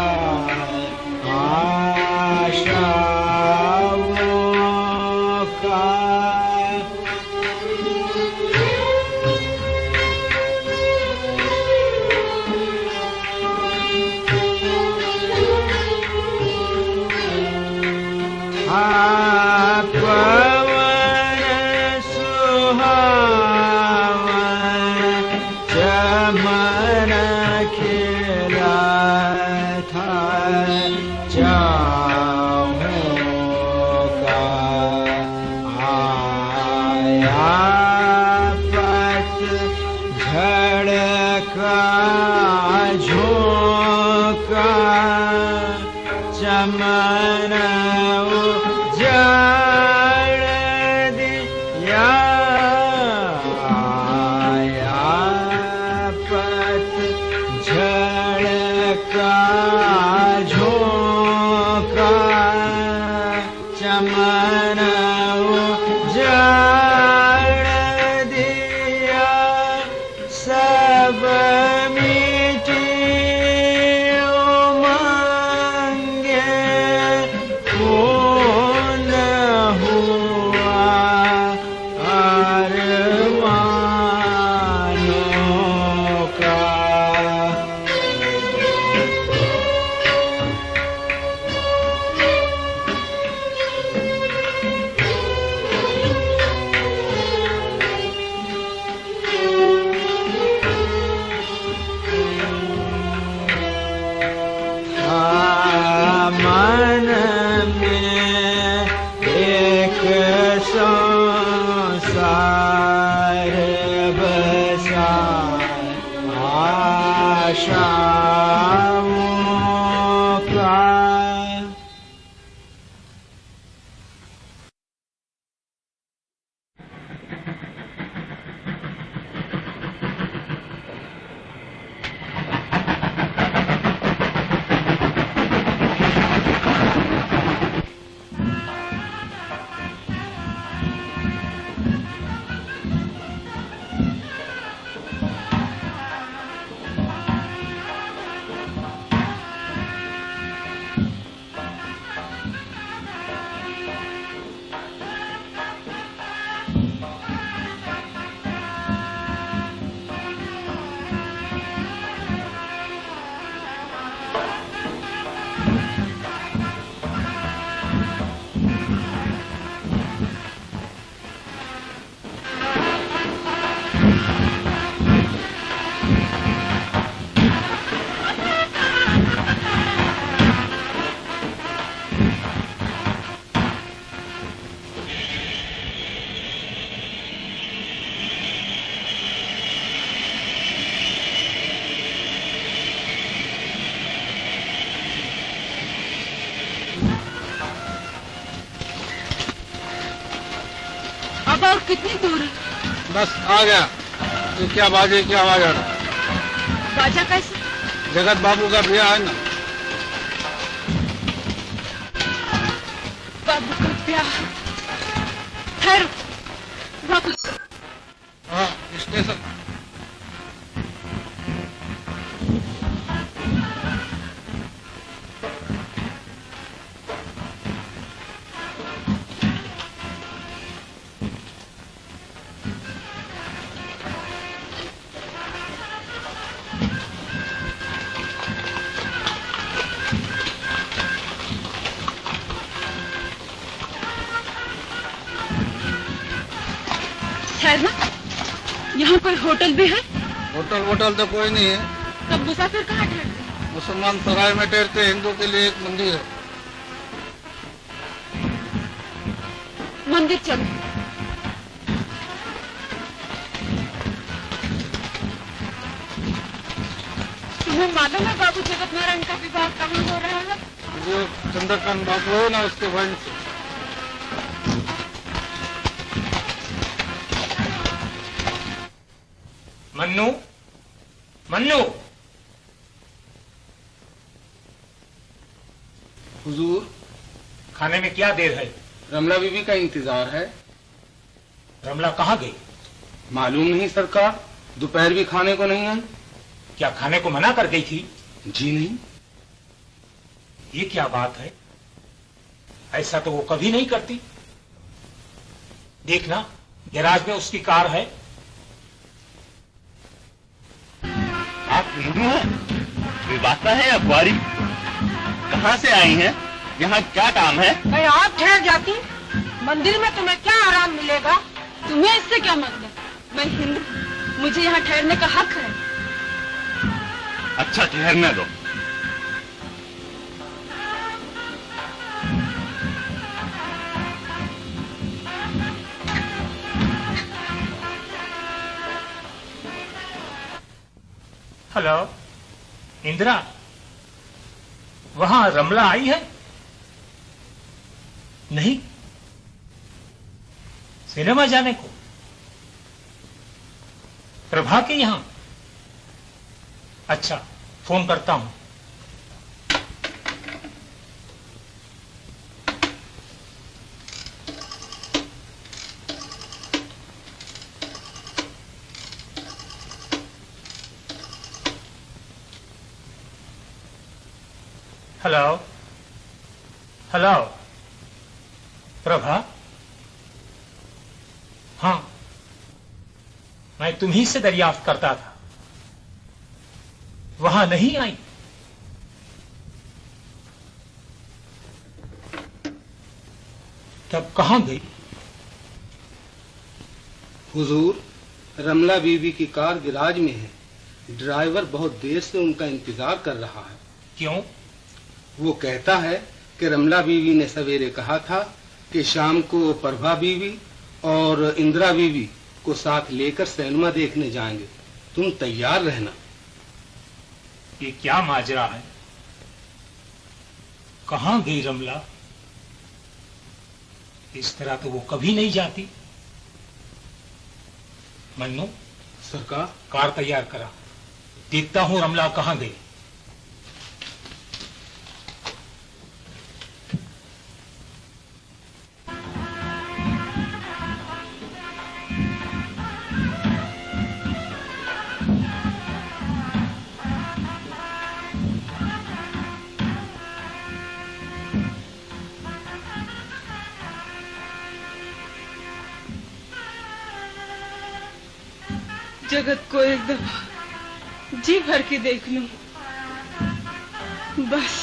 और कितनी दूर है? बस आ गया। तो क्या बाजे क्या आवाज आ रहा? बाजा कैसे? जगत बाबू का ब्याह है ना। बाबू का ब्याह? ठहरो, वापस। हाँ, स्टेशन। ठहरना, यहाँ कोई होटल भी है? होटल तो कोई नहीं है। तब मुसाफिर कहाँ ठहरते? मुसलमान सराय में ठहरते, हिंदू के लिए एक मंदिर है। मंदिर चलो। तुम्हें मालूम है बाबू जगत नारायण का विवाह कहाँ हो रहा है? जो चंद्रकांत बाबू है ना, उसके वंश से। मन्नू, मन्नू। हुजूर, खाने में क्या देर है? रमला बीबी का इंतजार है। रमला कहाँ गई? मालूम नहीं सरकार, दोपहर भी खाने को नहीं आई। क्या खाने को मना कर गई थी? जी नहीं। ये क्या बात है? ऐसा तो वो कभी नहीं करती। देखना, गैराज में उसकी कार है। आप हिंदू हैं? विवाहिता है या कुंवारी? कहाँ से आई हैं? यहाँ क्या काम है? मैं आप ठहर जाती, मंदिर में तुम्हें क्या आराम मिलेगा? तुम्हें इससे क्या मतलब? मैं हिंदू, मुझे यहाँ ठहरने का हक है। अच्छा ठहरने दो। हेलो इंदिरा, वहां रमला आई है? नहीं, सिनेमा जाने को? प्रभा के यहां? अच्छा, फोन करता हूं। Hello hello, Prabha? हाँ, मैं तुम्ही से दरियाफ्त करता था, वहां नहीं आई। तब कहां गई? हुजूर, रमला बीबी की कार गैराज में है। ड्राइवर बहुत देर से उनका इंतजार कर रहा है। क्यों? वो कहता है कि रमला बीवी ने सवेरे कहा था कि शाम को प्रभा बीवी और इंदिरा बीवी को साथ लेकर सिनेमा देखने जाएंगे। तुम तैयार रहना। ये क्या माजरा है? कहां गई रमला? इस तरह तो वो कभी नहीं जाती। मन्नू, सरकार, कार तैयार करा, देखता हूं रमला कहां गई। जगत को एक दफा जी भर के देख लूं, बस।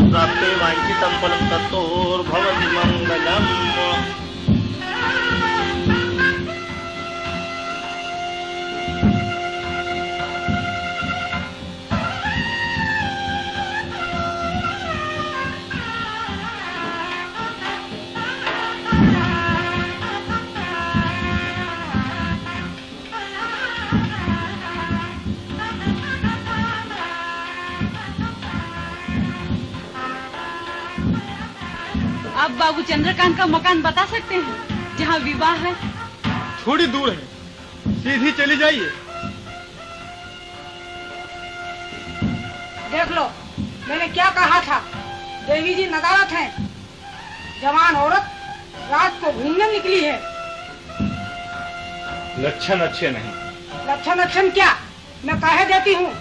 प्राप्ते वाञ्छितं फलं ततोर्भवति मङ्गलम्। आप बाबू चंद्रकांत का मकान बता सकते हैं जहाँ विवाह है? थोड़ी दूर है, सीधी चली जाइए। देख लो, मैंने क्या कहा था। देवी जी नदारत हैं। जवान औरत रात को घूमने निकली है। लक्षण अच्छे नहीं। लक्षण क्या, मैं कह देती हूँ।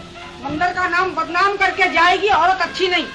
मंदिर का नाम बदनाम करके जाएगी। औरत अच्छी नहीं।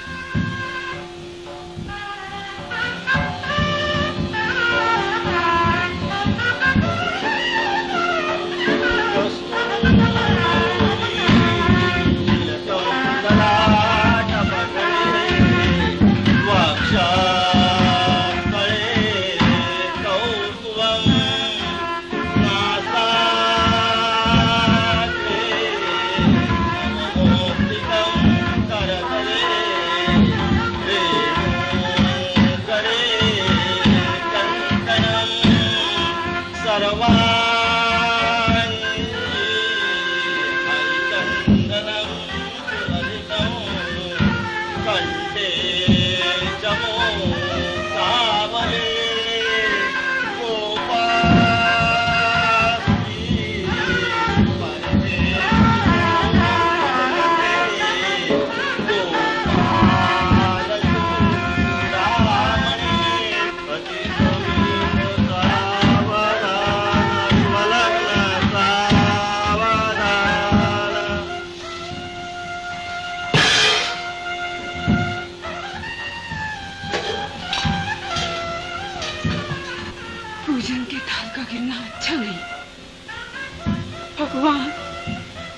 भगवान,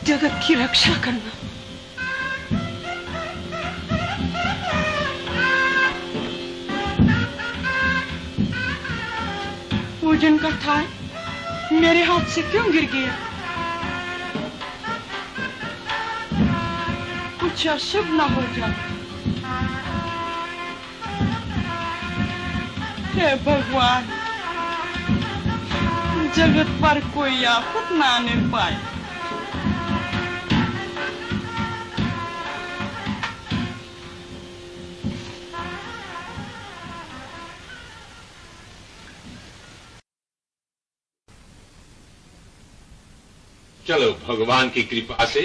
जगत की रक्षा करना। पूजन का थाल मेरे हाथ से क्यों गिर गया? कुछ अशुभ न हो जाए। हे भगवान, जगत पर कोई आफत न आने पाए। चलो, भगवान की कृपा से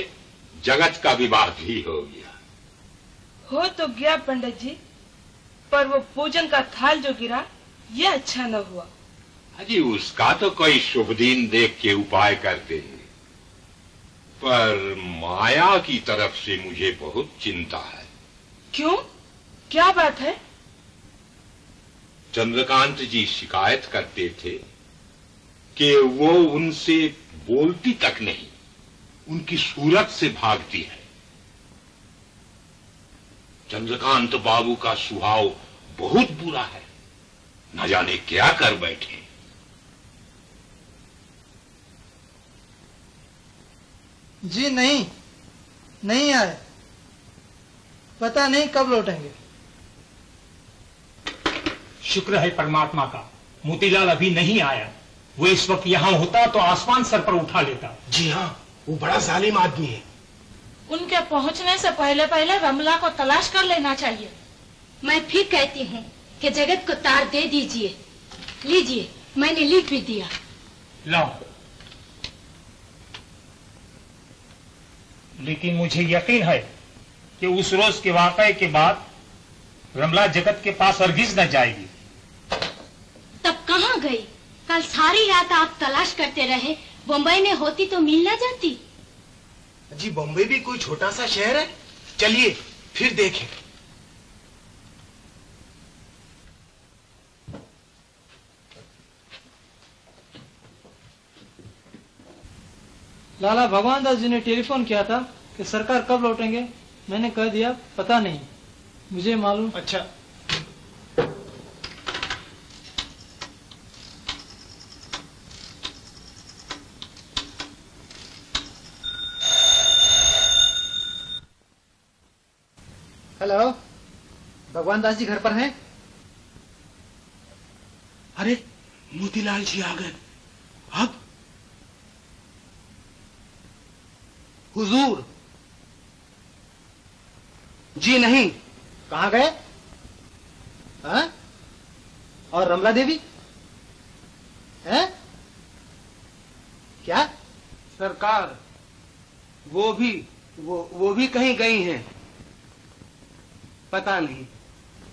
जगत का विवाह भी हो गया। हो तो गया पंडित जी, पर वो पूजन का थाल जो गिरा, ये अच्छा न हुआ। अजी, उसका तो कोई शुभ दिन देख के उपाय करते हैं, पर माया की तरफ से मुझे बहुत चिंता है। क्यों, क्या बात है? चंद्रकांत जी शिकायत करते थे कि वो उनसे बोलती तक नहीं, उनकी सूरत से भागती है। चंद्रकांत बाबू का स्वभाव बहुत बुरा है, न जाने क्या कर बैठे। जी नहीं आए, पता नहीं कब लौटेंगे। शुक्र है परमात्मा का, मोतीलाल अभी नहीं आया। वो इस वक्त यहाँ होता तो आसमान सर पर उठा लेता। जी हाँ, वो बड़ा जालिम आदमी है। उनके पहुंचने से पहले पहले रमला को तलाश कर लेना चाहिए। मैं फिर कहती हूँ कि जगत को तार दे दीजिए। लीजिए, मैंने लिख भी दिया। लाओ। लेकिन मुझे यकीन है कि उस रोज के वाकये के बाद रमला जगत के पास हरगिज न जाएगी। तब कहाँ गई? कल सारी रात आप तलाश करते रहे। बम्बई में होती तो मिल न जाती। जी, बम्बई भी कोई छोटा सा शहर है? चलिए फिर देखें। लाला भगवान दास जी ने टेलीफोन किया था कि सरकार कब लौटेंगे। मैंने कह दिया पता नहीं, मुझे मालूम। अच्छा, हेलो, भगवान दास जी घर पर हैं? अरे मोतीलाल जी आ गए। अब हुजूर। जी नहीं। कहाँ गए? हाँ? और रमला देवी है? क्या? सरकार, वो भी कहीं गई हैं। पता नहीं।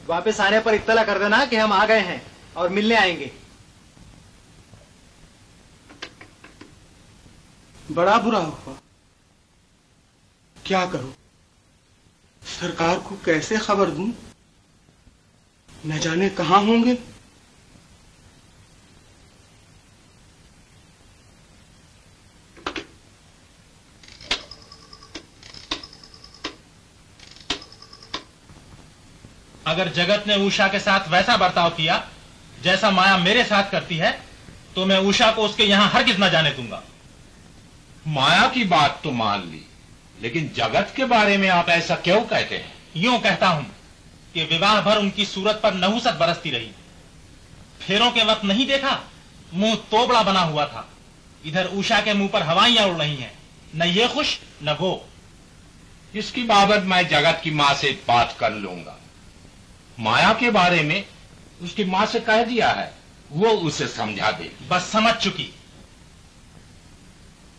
वापस आने पर इत्तला कर देना कि हम आ गए हैं और मिलने आएंगे। बड़ा बुरा हुआ। क्या करूं? सरकार को कैसे खबर दूं? न जाने कहां होंगे। अगर जगत ने उषा के साथ वैसा बर्ताव किया जैसा माया मेरे साथ करती है, तो मैं उषा को उसके यहां हरगिज न जाने दूंगा। माया की बात तो मान ली, लेकिन जगत के बारे में आप ऐसा क्यों कहते हैं? यूं कहता हूं कि विवाह भर उनकी सूरत पर नहुसत बरसती रही। फेरों के वक्त नहीं देखा, मुंह तोबड़ा बना हुआ था। इधर उषा के मुंह पर हवाइयां उड़ रही हैं, न ये खुश न वो। इसकी बाबत मैं जगत की माँ से बात कर लूंगा। माया के बारे में उसकी माँ से कह दिया है, वो उसे समझा दे। बस समझ चुकी।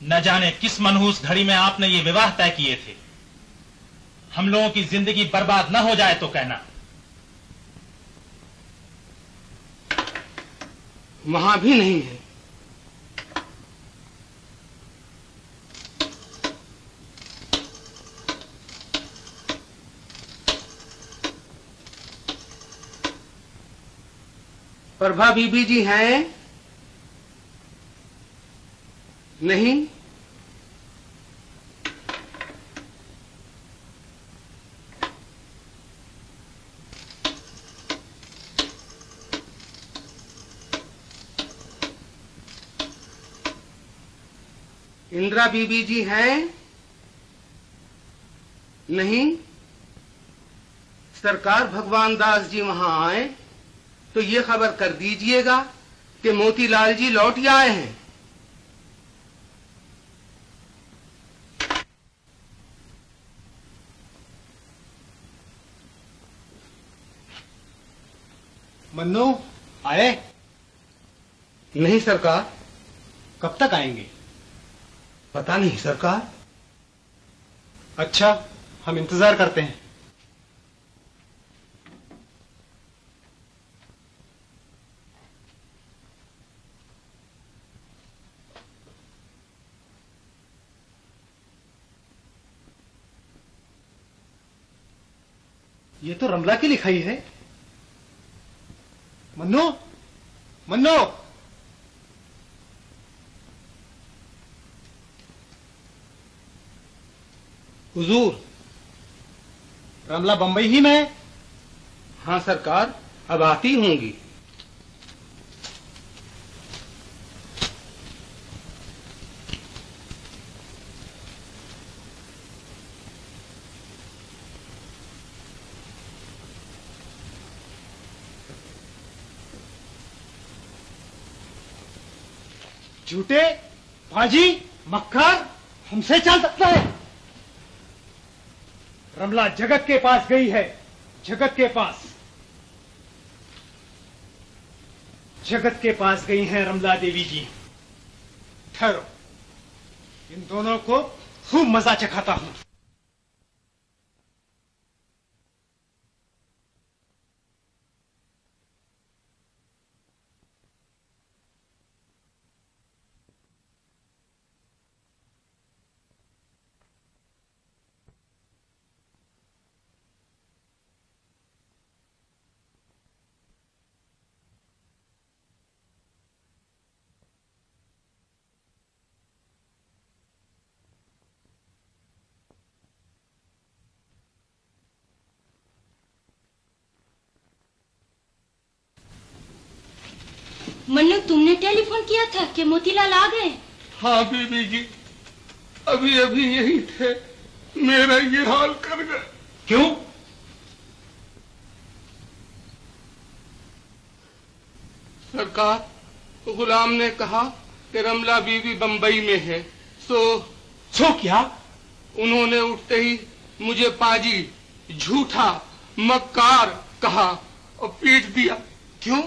न जाने किस मनहूस घड़ी में आपने ये विवाह तय किए थे। हम लोगों की जिंदगी बर्बाद न हो जाए तो कहना। वहां भी नहीं है। प्रभा बीबी जी हैं? नहीं। इंदिरा बीबी जी हैं? नहीं। सरकार भगवान दास जी वहां आए तो ये खबर कर दीजिएगा कि मोतीलाल जी लौट आए हैं। मन्नू आए? नहीं सरकार। कब तक आएंगे? पता नहीं सरकार। अच्छा, हम इंतजार करते हैं। ये तो रमला की लिखाई है। मन्नू, मन्नू, हुजूर। रमला बंबई ही में है? हाँ सरकार, अब आती होंगी। झूठे, बाजी, मक्कार, हमसे चल सकता है। रमला जगत के पास गई है, जगत के पास। जगत के पास गई हैं रमला देवी जी। ठहरो, इन दोनों को खूब मजा चखाता हूं। मन्नू, तुमने टेलीफोन किया था कि मोतीलाल आ गए? हाँ बीबी जी, अभी अभी यही थे, मेरा ये हाल कर गए। क्यों? सरकार, गुलाम ने कहा कि रमला बीवी बंबई में है। सो क्या? उन्होंने उठते ही मुझे पाजी, झूठा, मक्कार कहा और पीट दिया। क्यों?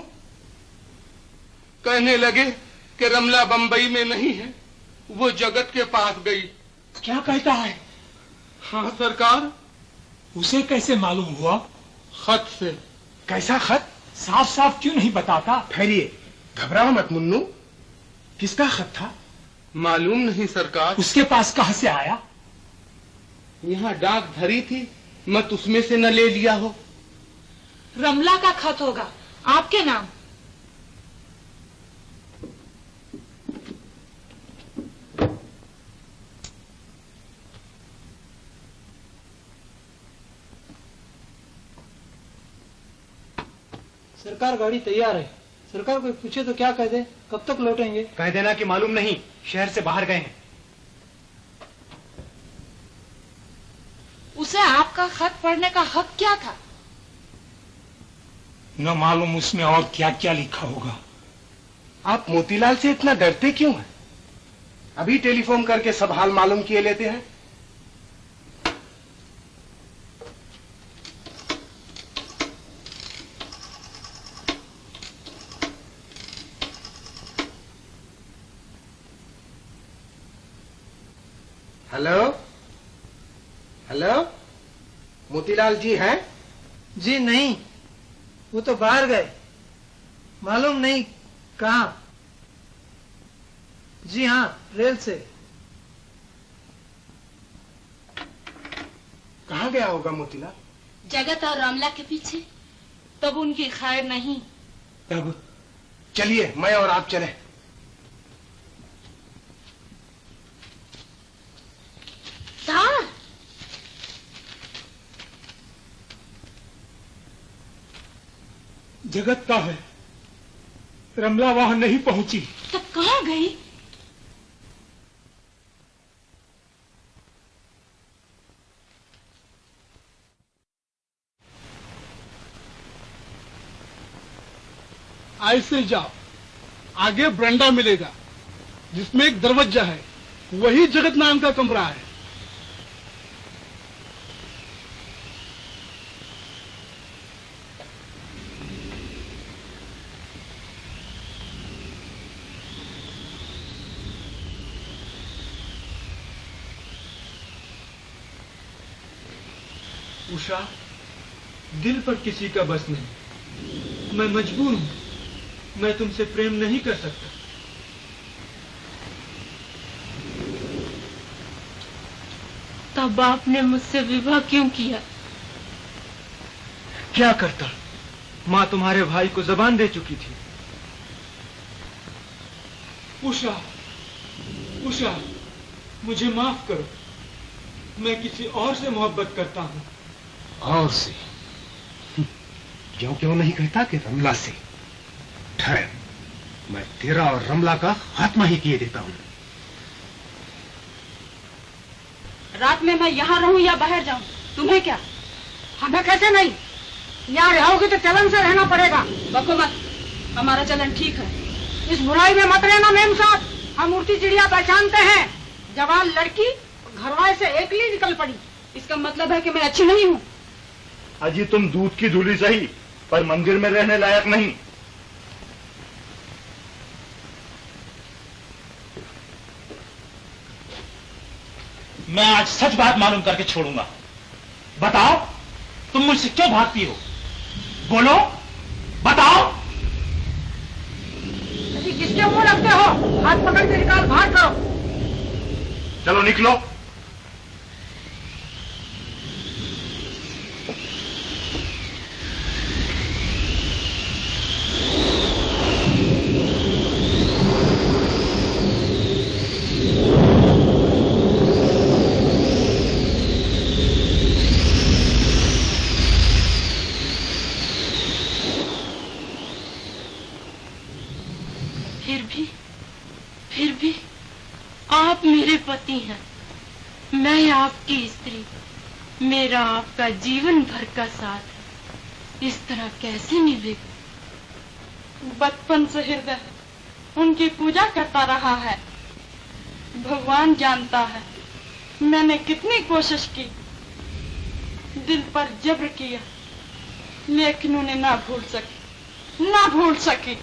कहने लगे कि रमला बंबई में नहीं है, वो जगत के पास गई। क्या कहता है? हाँ सरकार। उसे कैसे मालूम हुआ? खत से। कैसा खत? साफ साफ क्यों नहीं बताता? ठहरिए, घबराओ मत मुन्नू। किसका खत था? मालूम नहीं सरकार। उसके पास कहां से आया? यहाँ डाक धरी थी, मत उसमें से न ले लिया हो। रमला का खत होगा, आपके नाम। सरकार गाड़ी तैयार है। सरकार कोई पूछे तो क्या कह दे? कब तक लौटेंगे? कह देना कि मालूम नहीं, शहर से बाहर गए हैं। उसे आपका खत पढ़ने का हक क्या था? न मालूम उसमें और क्या क्या लिखा होगा। आप मोतीलाल से इतना डरते क्यों हैं? अभी टेलीफोन करके सब हाल मालूम किए लेते हैं। हेलो हेलो, मोतीलाल जी हैं? जी नहीं, वो तो बाहर गए, मालूम नहीं कहाँ। जी हाँ, रेल से। कहाँ गया होगा मोतीलाल? जगत और रमला के पीछे। तब उनकी खैर नहीं। तब चलिए, मैं और आप चलें। जगत का है, रमला वहां नहीं पहुंची। तब कहाँ गई? ऐसे जाओ, आगे बरंडा मिलेगा जिसमें एक दरवाजा है, वही जगत नारायण का कमरा है। उषा, दिल पर किसी का बस नहीं। मैं मजबूर हूं, मैं तुमसे प्रेम नहीं कर सकता। तब आपने मुझसे विवाह क्यों किया? क्या करता, माँ तुम्हारे भाई को जबान दे चुकी थी। उषा, उषा, मुझे माफ करो, मैं किसी और से मोहब्बत करता हूँ। और से? क्यों नहीं कहता कि रमला से? ठहर, मैं तेरा और रमला का खात्मा ही किए देता हूँ। रात में मैं यहाँ रहूं या बाहर जाऊं, तुम्हें क्या? हमें कैसे नहीं, यहाँ रहोगे तो चलन से रहना पड़ेगा। बको मत, हमारा चलन ठीक है। इस बुराई में मत रहना मेम साहब, हम उड़ती चिड़िया पहचानते हैं। जवान लड़की घरवाले से एकली निकल पड़ी, इसका मतलब है कि मैं अच्छी नहीं हूँ। अजी तुम दूध की धूली सही, पर मंदिर में रहने लायक नहीं। मैं आज सच बात मालूम करके छोड़ूंगा। बताओ, तुम मुझसे क्यों भागती हो? बोलो, बताओ। अभी किसके मुंह लगते हो? हाथ पकड़ के निकाल, बाहर करो। चलो निकलो। फिर भी आप मेरे पति हैं, मैं आपकी स्त्री, मेरा आपका जीवन भर का साथ है, इस तरह कैसे निभेगा? बचपन से हृदय उनकी पूजा करता रहा है। भगवान जानता है मैंने कितनी कोशिश की, दिल पर जब्र किया, लेकिन उन्हें ना भूल सकी।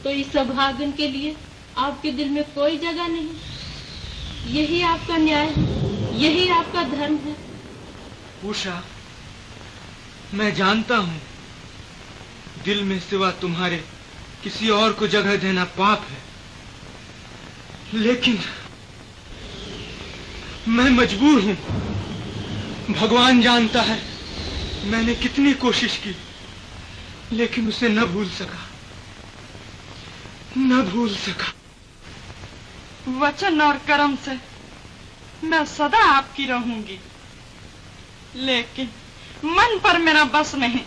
तो इस अभागन के लिए आपके दिल में कोई जगह नहीं? यही आपका न्याय है, यही आपका धर्म है? उषा, मैं जानता हूं दिल में सिवा तुम्हारे किसी और को जगह देना पाप है, लेकिन मैं मजबूर हूं। भगवान जानता है मैंने कितनी कोशिश की, लेकिन उसे न भूल सका। वचन और कर्म से मैं सदा आपकी रहूंगी, लेकिन मन पर मेरा बस नहीं।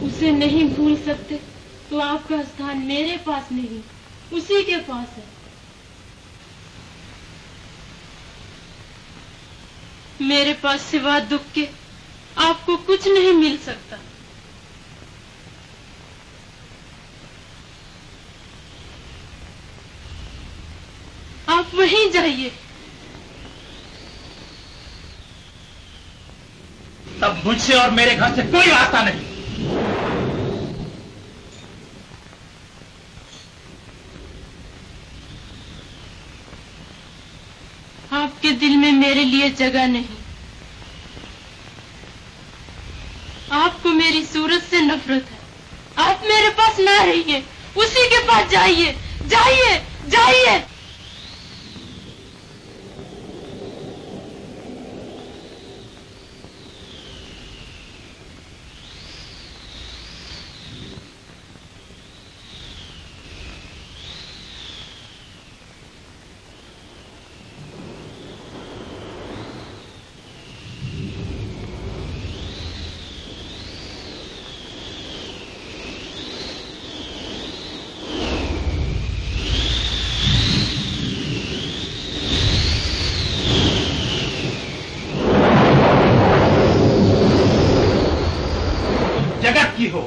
उसे नहीं भूल सकते तो आपका स्थान मेरे पास नहीं, उसी के पास है। मेरे पास सिवा दुख के आपको कुछ नहीं मिल सकता। आप वहीं जाइए। तब मुझसे और मेरे घर से कोई रास्ता नहीं। आपके दिल में मेरे लिए जगह नहीं। आपको मेरी सूरत से नफरत है। आप मेरे पास ना रहिए, उसी के पास जाइए, जाइए, जाइए। की हो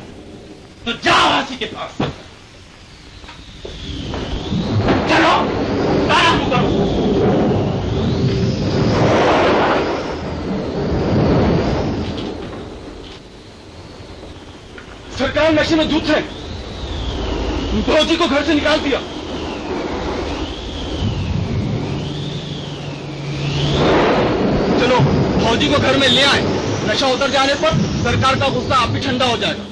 तो जाओ हाथी के पास। चलो आराम करो। सरकार नशे में धुत है, फौजी को घर से निकाल दिया। चलो फौजी को घर में ले आए, नशा उतर जाने पर सरकार का गुस्सा आप भी ठंडा हो जाएगा।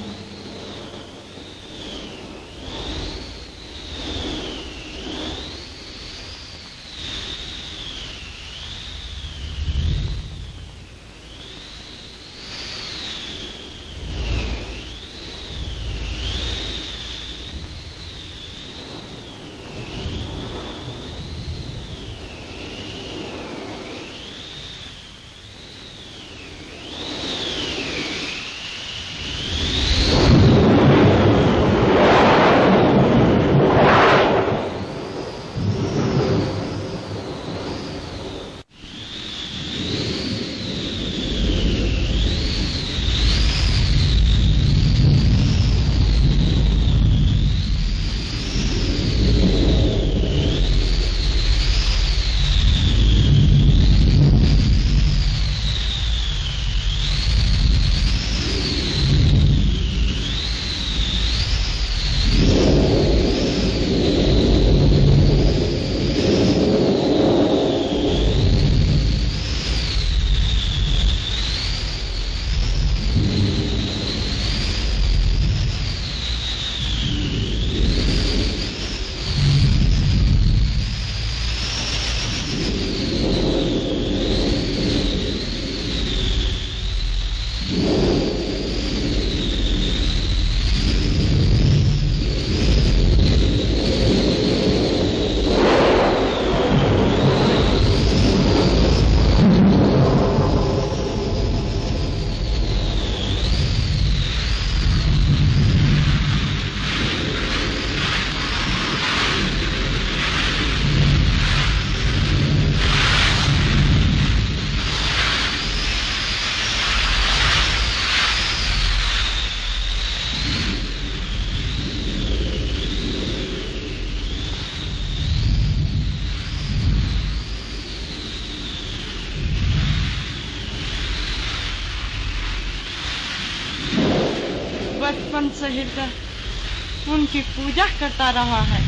बचपन से हृदय उनकी पूजा करता रहा है।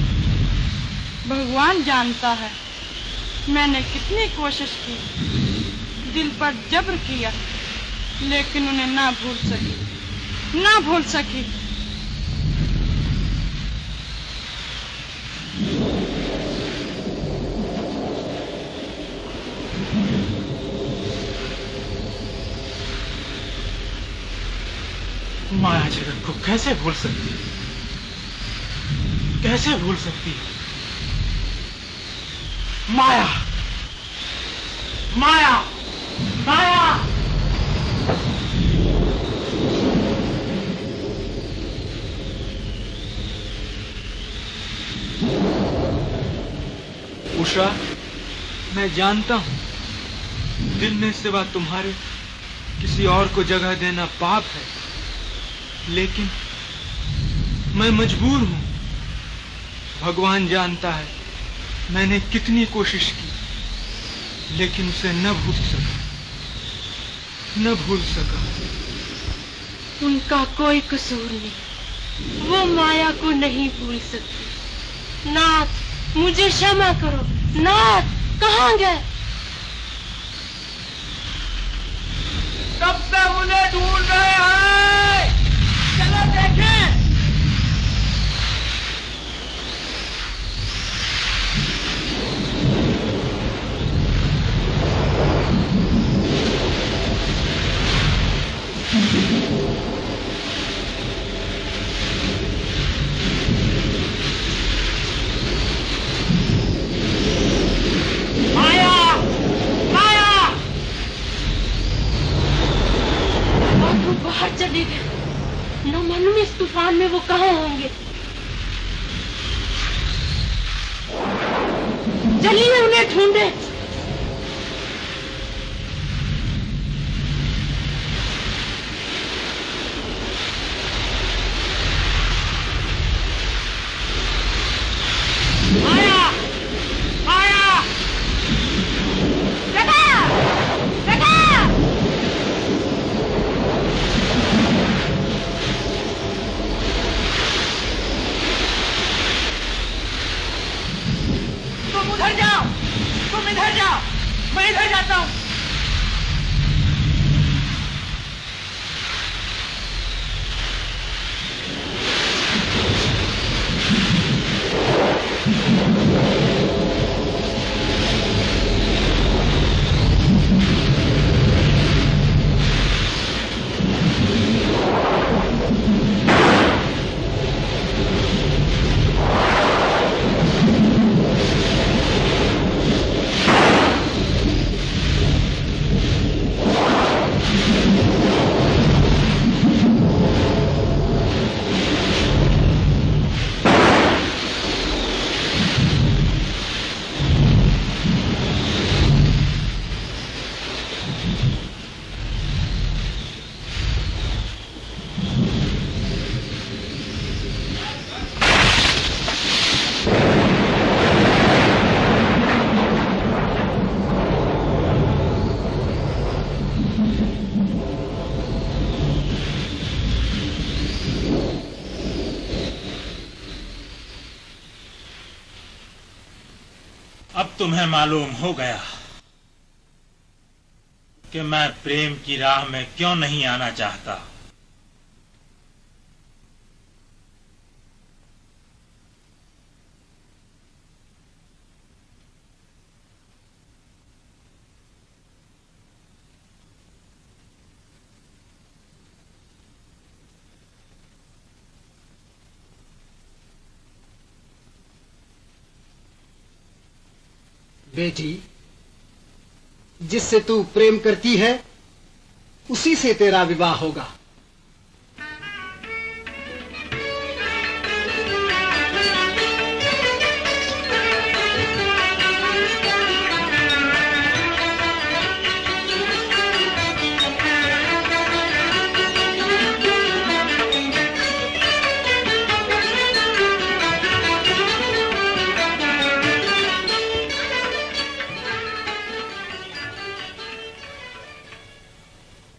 भगवान जानता है मैंने कितनी कोशिश की, दिल पर जब्र किया, लेकिन उन्हें ना भूल सकी। माया जगत को कैसे भूल सकती है? माया, माया, माया। उषा, मैं जानता हूं दिल ने सिवा तुम्हारे किसी और को जगह देना पाप है, लेकिन मैं मजबूर हूं। भगवान जानता है मैंने कितनी कोशिश की, लेकिन उसे न भूल सका। उनका कोई कसूर नहीं, वो माया को नहीं भूल सकती। नाथ, मुझे क्षमा करो। नाथ, कहाँ गए? कब से मुझे ढूंढ रहे हैं? चलो देखें। बाहर चले गए, न मालूम इस तूफान में वो कहाँ होंगे। चलिए उन्हें ढूंढे। तुम इधर जाओ, मैं इधर जाता हूँ। अब तुम्हें मालूम हो गया कि मैं प्रेम की राह में क्यों नहीं आना चाहता। बेटी, जिससे तू प्रेम करती है उसी से तेरा विवाह होगा।